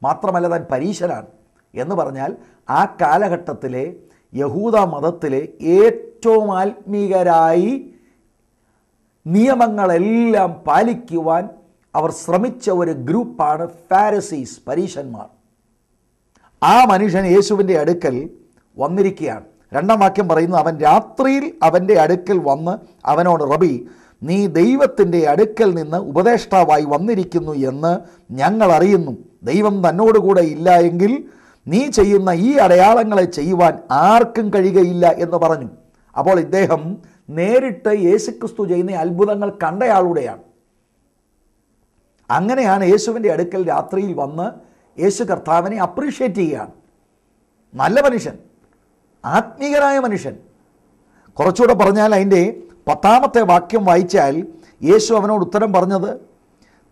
മാത്രമല്ല താൻ പരീശനാണ്. എന്ന് പറഞ്ഞാൽ ആ കാലഘട്ടത്തിലെ യഹൂദ മതത്തിലെ ഏറ്റവും ആത്മീകരായി നിയമങ്ങളെല്ലാം പാലിക്കുവാൻ അവർ ശ്രമിച്ച ഒരു ഗ്രൂപ്പാണ് ഫാരിസീസ്, പരീശന്മാർ. ആ മനുഷ്യൻ യേശുവിൻ്റെ അടുക്കൽ വന്നിരിക്കുകയാണ്. 2-ാം വാക്യം പറയുന്നു, അവൻ രാത്രിയിൽ അവൻ്റെ അടുക്കൽ വന്ന് അവനോട്, റബി, നീ ദൈവത്തിൻ്റെ അടുക്കൽ നിന്ന് ഉപദേഷ്ടാവായി വന്നിരിക്കുന്നു എന്ന് ഞങ്ങൾ അറിയുന്നു. ദൈവം തന്നോടുകൂടെ ഇല്ല എങ്കിൽ നീ ചെയ്യുന്ന ഈ അടയാളങ്ങളെ ചെയ്യുവാൻ ആർക്കും കഴിയുകയില്ല എന്ന് പറഞ്ഞു. അപ്പോൾ ഇദ്ദേഹം നേരിട്ട് യേശുക്രിസ്തു ചെയ്യുന്ന അത്ഭുതങ്ങൾ കണ്ടയാളുടെയാണ്. അങ്ങനെയാണ് യേശുവിൻ്റെ അടുക്കൽ രാത്രിയിൽ വന്ന് യേശു കർത്താവിനെ അപ്രീഷിയേറ്റ് ചെയ്യുകയാണ്. നല്ല മനുഷ്യൻ, ആത്മീകനായ മനുഷ്യൻ. കുറച്ചുകൂടെ പറഞ്ഞാൽ അതിൻ്റെ 10-ാമത്തെ വാക്യം വായിച്ചാൽ യേശു അവനോട് ഉത്തരം പറഞ്ഞത്,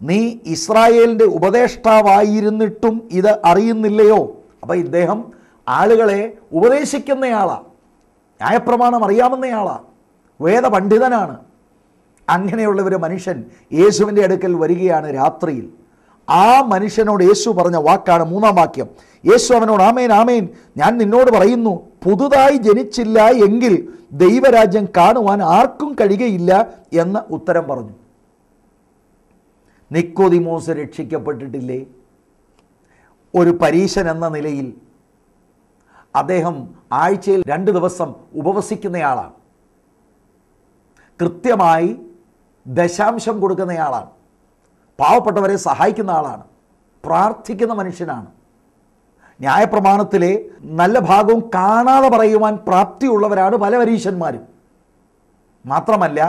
നീ ഇസ്രായേലിൻ്റെ ഉപദേഷ്ടാവായിരുന്നിട്ടും ഇത് അറിയുന്നില്ലയോ? അപ്പോൾ ഇദ്ദേഹം ആളുകളെ ഉപദേശിക്കുന്നയാളാണ്, ന്യായപ്രമാണം അറിയാവുന്നയാളാണ്, വേദപണ്ഡിതനാണ്. അങ്ങനെയുള്ള ഒരു മനുഷ്യൻ യേശുവിൻ്റെ അടുക്കൽ വരികയാണ് രാത്രിയിൽ. ആ മനുഷ്യനോട് യേശു പറഞ്ഞ വാക്കാണ് 3-ാം വാക്യം. യേശു അവനോട്, ആമേൻ ആമേൻ, ഞാൻ നിന്നോട് പറയുന്നു, പുതുതായി ജനിച്ചില്ല എങ്കിൽ ദൈവരാജ്യം കാണുവാൻ ആർക്കും കഴിയുകയില്ല എന്ന് ഉത്തരം പറഞ്ഞു. നിക്കോദിമോസ് രക്ഷിക്കപ്പെട്ടിട്ടില്ലേ? ഒരു പരീശൻ എന്ന നിലയിൽ അദ്ദേഹം ആഴ്ചയിൽ 2 ദിവസം ഉപവസിക്കുന്നയാളാണ്. കൃത്യമായി ദശാംശം കൊടുക്കുന്നയാളാണ്. പാവപ്പെട്ടവരെ സഹായിക്കുന്ന ആളാണ്. പ്രാർത്ഥിക്കുന്ന മനുഷ്യനാണ്. ന്യായപ്രമാണത്തിലെ നല്ല ഭാഗവും കാണാതെ പറയുവാൻ പ്രാപ്തിയുള്ളവരാണ് പല പരീശന്മാരും. മാത്രമല്ല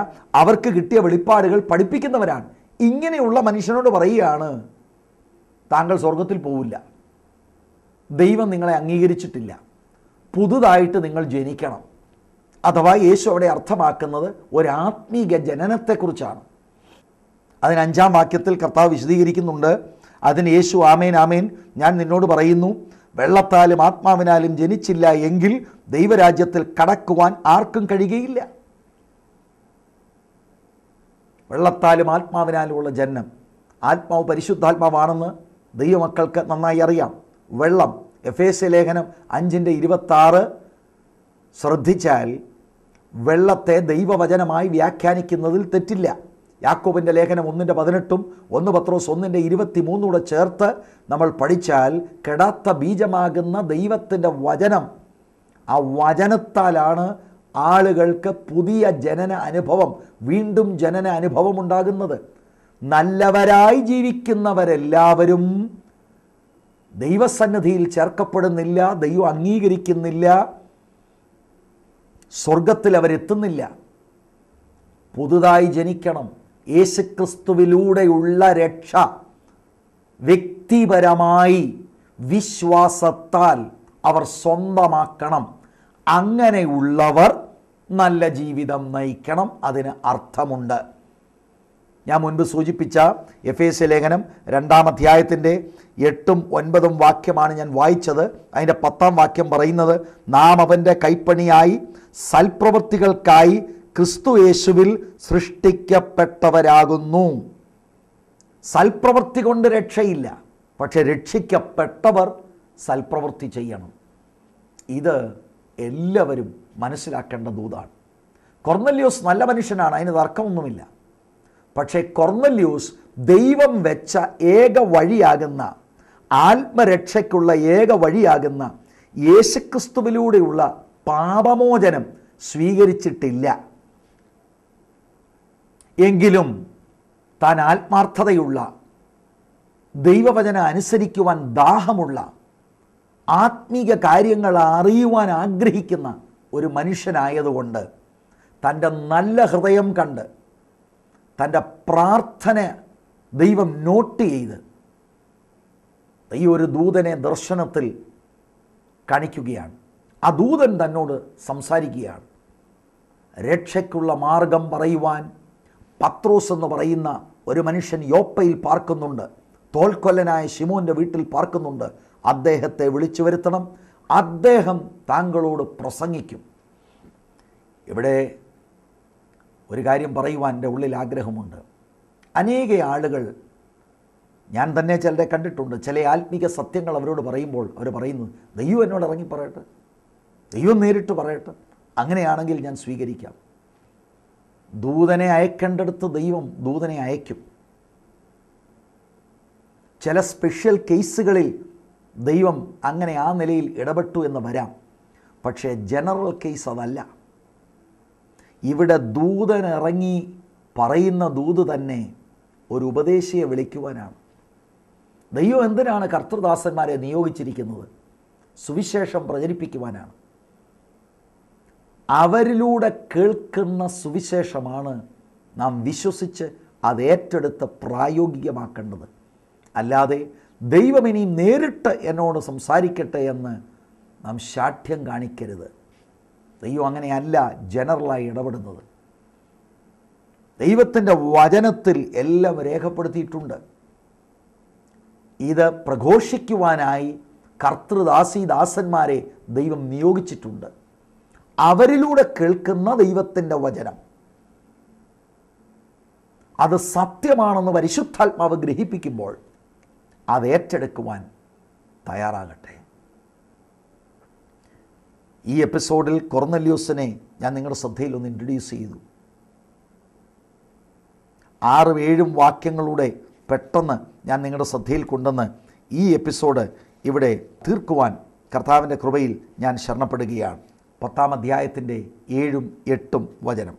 അവർക്ക് കിട്ടിയ വെളിപ്പാടുകൾ പഠിപ്പിക്കുന്നവരാണ്. ഇങ്ങനെയുള്ള മനുഷ്യനോട് പറയുകയാണ്, താങ്കൾ സ്വർഗത്തിൽ പോവില്ല, ദൈവം നിങ്ങളെ അംഗീകരിച്ചിട്ടില്ല, പുതുതായിട്ട് നിങ്ങൾ ജനിക്കണം. അഥവാ യേശു അവിടെ അർത്ഥമാക്കുന്നത് ഒരാത്മീക ജനനത്തെക്കുറിച്ചാണ്. അതിന് 5-ാം വാക്യത്തിൽ കർത്താവ് വിശദീകരിക്കുന്നുണ്ട്. അതിന് യേശു, ആമേൻ ആമേൻ, ഞാൻ നിന്നോട് പറയുന്നു, വെള്ളത്താലും ആത്മാവിനാലും ജനിച്ചില്ല എങ്കിൽ ദൈവരാജ്യത്തിൽ കടക്കുവാൻ ആർക്കും കഴിയുകയില്ല. വെള്ളത്താലും ആത്മാവിനാലുമുള്ള ജനനം, ആത്മാവ് പരിശുദ്ധാത്മാവാണെന്ന് ദൈവമക്കൾക്ക് നന്നായി അറിയാം. വെള്ളം, എഫേസ്യ ലേഖനം 5:26 ശ്രദ്ധിച്ചാൽ വെള്ളത്തെ ദൈവവചനമായി വ്യാഖ്യാനിക്കുന്നതിൽ തെറ്റില്ല. യാക്കോബിൻ്റെ ലേഖനം 1:18 1 പത്രോസ് 1:23 ചേർത്ത് നമ്മൾ പഠിച്ചാൽ കെടാത്ത ബീജമാകുന്ന ദൈവത്തിൻ്റെ വചനം, ആ വചനത്താലാണ് ആളുകൾക്ക് പുതിയ ജനന അനുഭവം, വീണ്ടും ജനന അനുഭവം ഉണ്ടാകുന്നത്. നല്ലവരായി ജീവിക്കുന്നവരെല്ലാവരും ദൈവസന്നിധിയിൽ ചേർക്കപ്പെടുന്നില്ല, ദൈവം അംഗീകരിക്കുന്നില്ല, സ്വർഗത്തിൽ അവരെത്തുന്നില്ല. പുതുതായി ജനിക്കണം. യേശുക്രിസ്തുവിലൂടെയുള്ള രക്ഷ വ്യക്തിപരമായി വിശ്വാസത്താൽ അവർ സ്വന്തമാക്കണം. അങ്ങനെയുള്ളവർ നല്ല ജീവിതം നയിക്കണം. അതിന് അർത്ഥമുണ്ട്. ഞാൻ മുൻപ് സൂചിപ്പിച്ച എഫേസ്യ ലേഖനം 2-ാം അധ്യായത്തിൻ്റെ 8ഉം 9ഉം വാക്യമാണ് ഞാൻ വായിച്ചത്. അതിൻ്റെ 10ാം വാക്യം പറയുന്നത്, നാം അവൻ്റെ കൈപ്പണിയായി സൽപ്രവൃത്തികൾക്കായി ക്രിസ്തു യേശുവിൽ സൃഷ്ടിക്കപ്പെട്ടവരാകുന്നു. സൽപ്രവൃത്തി കൊണ്ട് രക്ഷയില്ല, പക്ഷെ രക്ഷിക്കപ്പെട്ടവർ സൽപ്രവൃത്തി ചെയ്യണം. ഇത് എല്ലാവരും മനസ്സിലാക്കേണ്ട ദൂതാണ്. കൊർന്നല്യോസ് നല്ല മനുഷ്യനാണ്, അതിന് തർക്കമൊന്നുമില്ല. പക്ഷേ കൊർന്നല്യോസ് ദൈവം വെച്ച ഏക വഴിയാകുന്ന, ആത്മരക്ഷയ്ക്കുള്ള ഏക വഴിയാകുന്ന യേശുക്രിസ്തുവിലൂടെയുള്ള പാപമോചനം സ്വീകരിച്ചിട്ടില്ല. എങ്കിലും താൻ ആത്മാർത്ഥതയുള്ള, ദൈവവചനം അനുസരിക്കുവാൻ ദാഹമുള്ള, ആത്മീക കാര്യങ്ങൾ അറിയുവാൻ ആഗ്രഹിക്കുന്ന ഒരു മനുഷ്യനായതുകൊണ്ട് തൻ്റെ നല്ല ഹൃദയം കണ്ട് തൻ്റെ പ്രാർത്ഥന ദൈവം നോട്ട് ചെയ്ത് ഈ ഒരു ദൂതനെ ദർശനത്തിൽ കാണിക്കുകയാണ്. ആ ദൂതൻ തന്നോട് സംസാരിക്കുകയാണ്. രക്ഷയ്ക്കുള്ള മാർഗം പറയുവാൻ പത്രോസ് എന്ന് പറയുന്ന ഒരു മനുഷ്യൻ യോപ്പയിൽ പാർക്കുന്നുണ്ട്. തോൽക്കൊല്ലനായ ശിമോൻ്റെ വീട്ടിൽ പാർക്കുന്നുണ്ട്. അദ്ദേഹത്തെ വിളിച്ചു വരുത്തണം, അദ്ദേഹം താങ്കളോട് പ്രസംഗിക്കും. ഇവിടെ ഒരു കാര്യം പറയുവാൻ എൻ്റെ ഉള്ളിൽ ആഗ്രഹമുണ്ട്. അനേക ആളുകൾ, ഞാൻ തന്നെ ചിലരെ കണ്ടിട്ടുണ്ട്, ചില ആത്മീക സത്യങ്ങൾ അവരോട് പറയുമ്പോൾ അവർ പറയുന്നു, ദൈവം എന്നോട് ഇറങ്ങി പറയട്ടെ, ദൈവം നേരിട്ട് പറയട്ടെ, അങ്ങനെയാണെങ്കിൽ ഞാൻ സ്വീകരിക്കാം. ദൂതനെ അയക്കേണ്ടടുത്ത് ദൈവം ദൂതനെ അയക്കും. ചില സ്പെഷ്യൽ കേസുകളിൽ ദൈവം അങ്ങനെ ആ നിലയിൽ ഇടപെട്ടു എന്ന് വരാം. പക്ഷേ ജനറൽ കേസ് അതല്ല. ഇവിടെ ദൂതൻ ഇറങ്ങി പറയുന്ന ദൂത് തന്നെ ഒരു ഉപദേശിയെ വിളിക്കുവാനാണ്. ദൈവം എന്തിനാണ് കർത്തൃദാസന്മാരെ നിയോഗിച്ചിരിക്കുന്നത്? സുവിശേഷം പ്രചരിപ്പിക്കുവാനാണ്. അവരിലൂടെ കേൾക്കുന്ന സുവിശേഷമാണ് നാം വിശ്വസിച്ച് അത് ഏറ്റെടുത്ത് പ്രായോഗികമാക്കേണ്ടത്. അല്ലാതെ ദൈവം ഇനി നേരിട്ട് എന്നോട് സംസാരിക്കട്ടെ എന്ന് നാം ശാഠ്യം കാണിക്കരുത്. ദൈവം അങ്ങനെയല്ല ജനറലായി ഇടപെടുന്നത്. ദൈവത്തിൻ്റെ വചനത്തിൽ എല്ലാം രേഖപ്പെടുത്തിയിട്ടുണ്ട്. ഇത് പ്രഘോഷിക്കുവാനായി കർത്തൃദാസന്മാരെ ദൈവം നിയോഗിച്ചിട്ടുണ്ട്. അവരിലൂടെ കേൾക്കുന്ന ദൈവത്തിൻ്റെ വചനം അത് സത്യമാണെന്ന് പരിശുദ്ധാത്മാവ് ഗ്രഹിപ്പിക്കുമ്പോൾ അത് ഏറ്റെടുക്കുവാൻ തയ്യാറാകട്ടെ. ഈ എപ്പിസോഡിൽ കൊർന്നല്യോസിനെ ഞാൻ നിങ്ങളുടെ ശ്രദ്ധയിൽ ഒന്ന് ഇൻട്രൊഡ്യൂസ് ചെയ്തു. 6-7 വാക്യങ്ങളുടെ പെട്ടെന്ന് ഞാൻ നിങ്ങളുടെ ശ്രദ്ധയിൽ കൊണ്ടുവന്ന് ഈ എപ്പിസോഡ് ഇവിടെ തീർക്കുവാൻ കർത്താവിൻ്റെ കൃപയിൽ ഞാൻ ശരണപ്പെടുകയാണ്. 10-ാം അധ്യായത്തിൻ്റെ 7ഉം 8ഉം വചനം.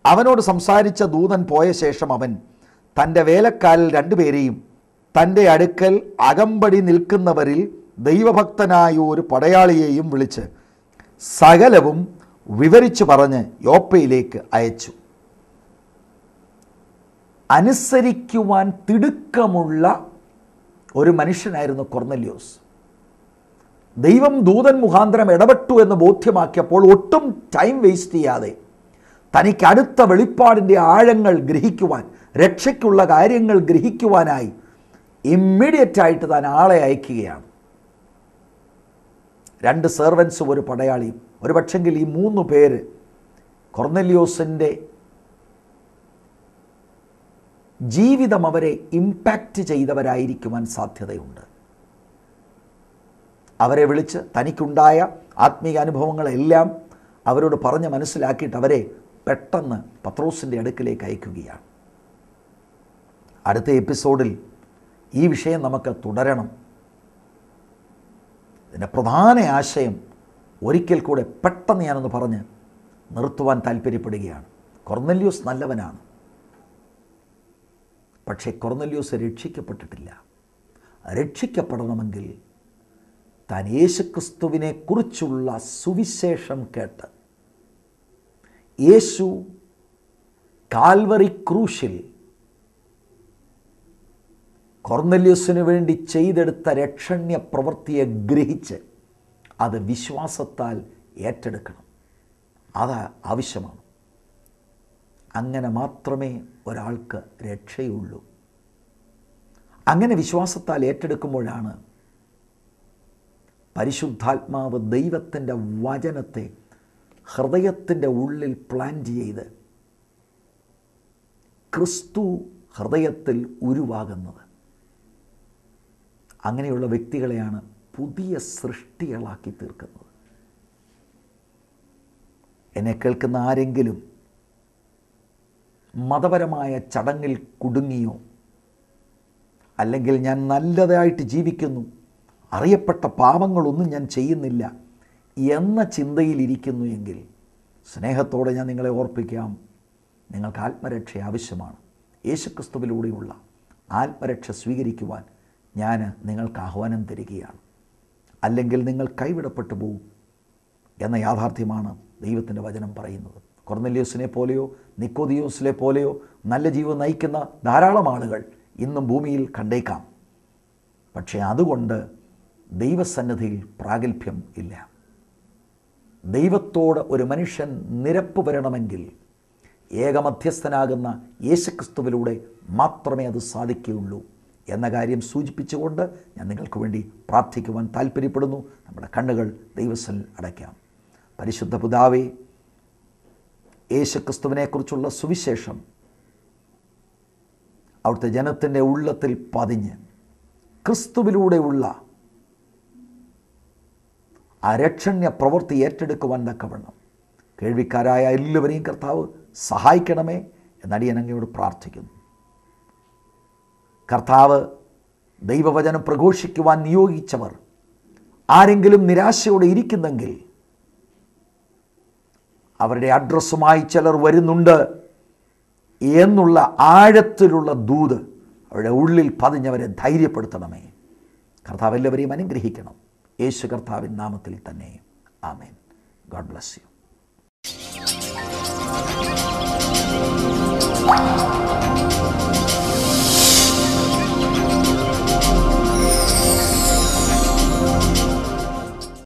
അവനോട് സംസാരിച്ച ദൂതൻ പോയ ശേഷം അവൻ തൻ്റെ വേലക്കാരിൽ 2 പേരെയും തൻ്റെ അടുക്കൽ അകമ്പടി നിൽക്കുന്നവരിൽ ദൈവഭക്തനായ ഒരു പടയാളിയെയും വിളിച്ച് സകലവും വിവരിച്ചു പറഞ്ഞ് യോപ്പയിലേക്ക് അയച്ചു. അനുസരിക്കുവാൻ തിടുക്കമുള്ള ഒരു മനുഷ്യനായിരുന്നു കൊർന്നല്യോസ്. ദൈവം ദൂതൻ മുഖാന്തരം ഇടപെട്ടു എന്ന് ബോധ്യമാക്കിയപ്പോൾ ഒട്ടും ടൈം വേസ്റ്റ് ചെയ്യാതെ തനിക്ക് അടുത്ത വെളിപ്പാടിൻ്റെ ആഴങ്ങൾ ഗ്രഹിക്കുവാൻ, രക്ഷയ്ക്കുള്ള കാര്യങ്ങൾ ഗ്രഹിക്കുവാനായി ഇമ്മീഡിയറ്റായിട്ട് താൻ ആളെ അയക്കുകയാണ്. 2 സെർവൻസും ഒരു പടയാളിയും. ഒരു പക്ഷെങ്കിൽ ഈ 3 പേര് കൊർന്നല്യോസിൻ്റെ ജീവിതം അവരെ ഇമ്പാക്റ്റ് ചെയ്തവരായിരിക്കുവാൻ സാധ്യതയുണ്ട്. അവരെ വിളിച്ച് തനിക്കുണ്ടായ ആത്മീയ അനുഭവങ്ങളെല്ലാം അവരോട് പറഞ്ഞ് മനസ്സിലാക്കിയിട്ട് അവരെ പെട്ടെന്ന് പത്രോസിൻ്റെ അടുക്കിലേക്ക് അയക്കുകയാണ്. അടുത്ത എപ്പിസോഡിൽ ഈ വിഷയം നമുക്ക് തുടരണം. ഇതിൻ്റെ പ്രധാന ആശയം ഒരിക്കൽ കൂടെ പെട്ടെന്ന് ഞാനൊന്ന് പറഞ്ഞ് നിർത്തുവാൻ താല്പര്യപ്പെടുകയാണ്. കൊർന്നല്യോസ് നല്ലവനാണ്, പക്ഷേ കൊർന്നല്യോസ് രക്ഷിക്കപ്പെട്ടിട്ടില്ല. രക്ഷിക്കപ്പെടണമെങ്കിൽ താൻ യേശുക്രിസ്തുവിനെ കുറിച്ചുള്ള സുവിശേഷം കേട്ട്, യേശു കാൽവറി ക്രൂശിൽ കൊർന്നല്യോസിന് വേണ്ടി ചെയ്തെടുത്ത രക്ഷണ്യ പ്രവൃത്തിയെ ഗ്രഹിച്ച് അത് വിശ്വാസത്താൽ ഏറ്റെടുക്കണം. അത് ആവശ്യമാണ്. അങ്ങനെ മാത്രമേ ഒരാൾക്ക് രക്ഷയുള്ളൂ. അങ്ങനെ വിശ്വാസത്താൽ ഏറ്റെടുക്കുമ്പോഴാണ് പരിശുദ്ധാത്മാവ് ദൈവത്തിൻ്റെ വചനത്തെ ഹൃദയത്തിൻ്റെ ഉള്ളിൽ പ്ലാന്റ് ചെയ്ത് ക്രിസ്തു ഹൃദയത്തിൽ ഉരുവാകുന്നത്. അങ്ങനെയുള്ള വ്യക്തികളെയാണ് പുതിയ സൃഷ്ടികളാക്കി തീർക്കുന്നത്. എന്നെ കേൾക്കുന്ന ആരെങ്കിലും മതപരമായ ചടങ്ങിൽ കുടുങ്ങിയോ, അല്ലെങ്കിൽ ഞാൻ നല്ലതായിട്ട് ജീവിക്കുന്നു, അറിയപ്പെട്ട പാപങ്ങളൊന്നും ഞാൻ ചെയ്യുന്നില്ല എന്ന ചിന്തയിലിരിക്കുന്നു എങ്കിൽ സ്നേഹത്തോടെ ഞാൻ നിങ്ങളെ ഓർപ്പിക്കാം, നിങ്ങൾക്ക് ആത്മരക്ഷ ആവശ്യമാണ്. യേശുക്രിസ്തുവിലൂടെയുള്ള ആത്മരക്ഷ സ്വീകരിക്കുവാൻ ഞാൻ നിങ്ങൾക്ക് ആഹ്വാനം തരികയാണ്. അല്ലെങ്കിൽ നിങ്ങൾ കൈവിടപ്പെട്ടു പോകും എന്ന യാഥാർത്ഥ്യമാണ് ദൈവത്തിൻ്റെ വചനം പറയുന്നത്. കൊർന്നല്യോസിനെ പോലെയോ നിക്കോദിയോസിലെ പോലെയോ നല്ല ജീവിതം നയിക്കുന്ന ധാരാളം ആളുകൾ ഇന്നും ഭൂമിയിൽ കണ്ടേക്കാം. പക്ഷേ അതുകൊണ്ട് ദൈവസന്നിധിയിൽ പ്രാഗൽഭ്യം ഇല്ല. ദൈവത്തോട് ഒരു മനുഷ്യൻ നിരപ്പ് വരണമെങ്കിൽ ഏകമധ്യസ്ഥനാകുന്ന യേശുക്രിസ്തുവിലൂടെ മാത്രമേ അത് സാധിക്കുകയുള്ളൂ എന്ന കാര്യം സൂചിപ്പിച്ചുകൊണ്ട് ഞാൻ നിങ്ങൾക്ക് വേണ്ടി പ്രാർത്ഥിക്കുവാൻ താല്പര്യപ്പെടുന്നു. നമ്മുടെ കണ്ണുകൾ ദൈവസന്നിധിയിൽ അടയ്ക്കാം. പരിശുദ്ധ പിതാവേ, യേശുക്രിസ്തുവിനെക്കുറിച്ചുള്ള സുവിശേഷം അവിടുത്തെ ജനത്തിൻ്റെ ഉള്ളത്തിൽ പതിഞ്ഞ് ക്രിസ്തുവിലൂടെയുള്ള ആ രക്ഷണ്യ പ്രവൃത്തി ഏറ്റെടുക്കുവാൻ തക്കവണ്ണം കേൾവിക്കാരായ എല്ലാവരെയും കർത്താവ് സഹായിക്കണമേ എന്നടിയൻ അങ്ങയോട് പ്രാർത്ഥിക്കുന്നു. കർത്താവ് ദൈവവചനം പ്രഘോഷിക്കുവാൻ നിയോഗിച്ചവർ ആരെങ്കിലും നിരാശയോടെ ഇരിക്കുന്നെങ്കിൽ അവരുടെ അഡ്രസ്സുമായി ചിലർ വരുന്നുണ്ട് എന്നുള്ള ആഴത്തിലുള്ള ദൂത് അവരുടെ ഉള്ളിൽ പതിഞ്ഞവരെ ധൈര്യപ്പെടുത്തണമേ. കർത്താവ് എല്ലാവരെയും അനുഗ്രഹിക്കണം. യേശു കർത്താവിൻ നാമത്തിൽ തന്നെ ആമേൻ. God bless you.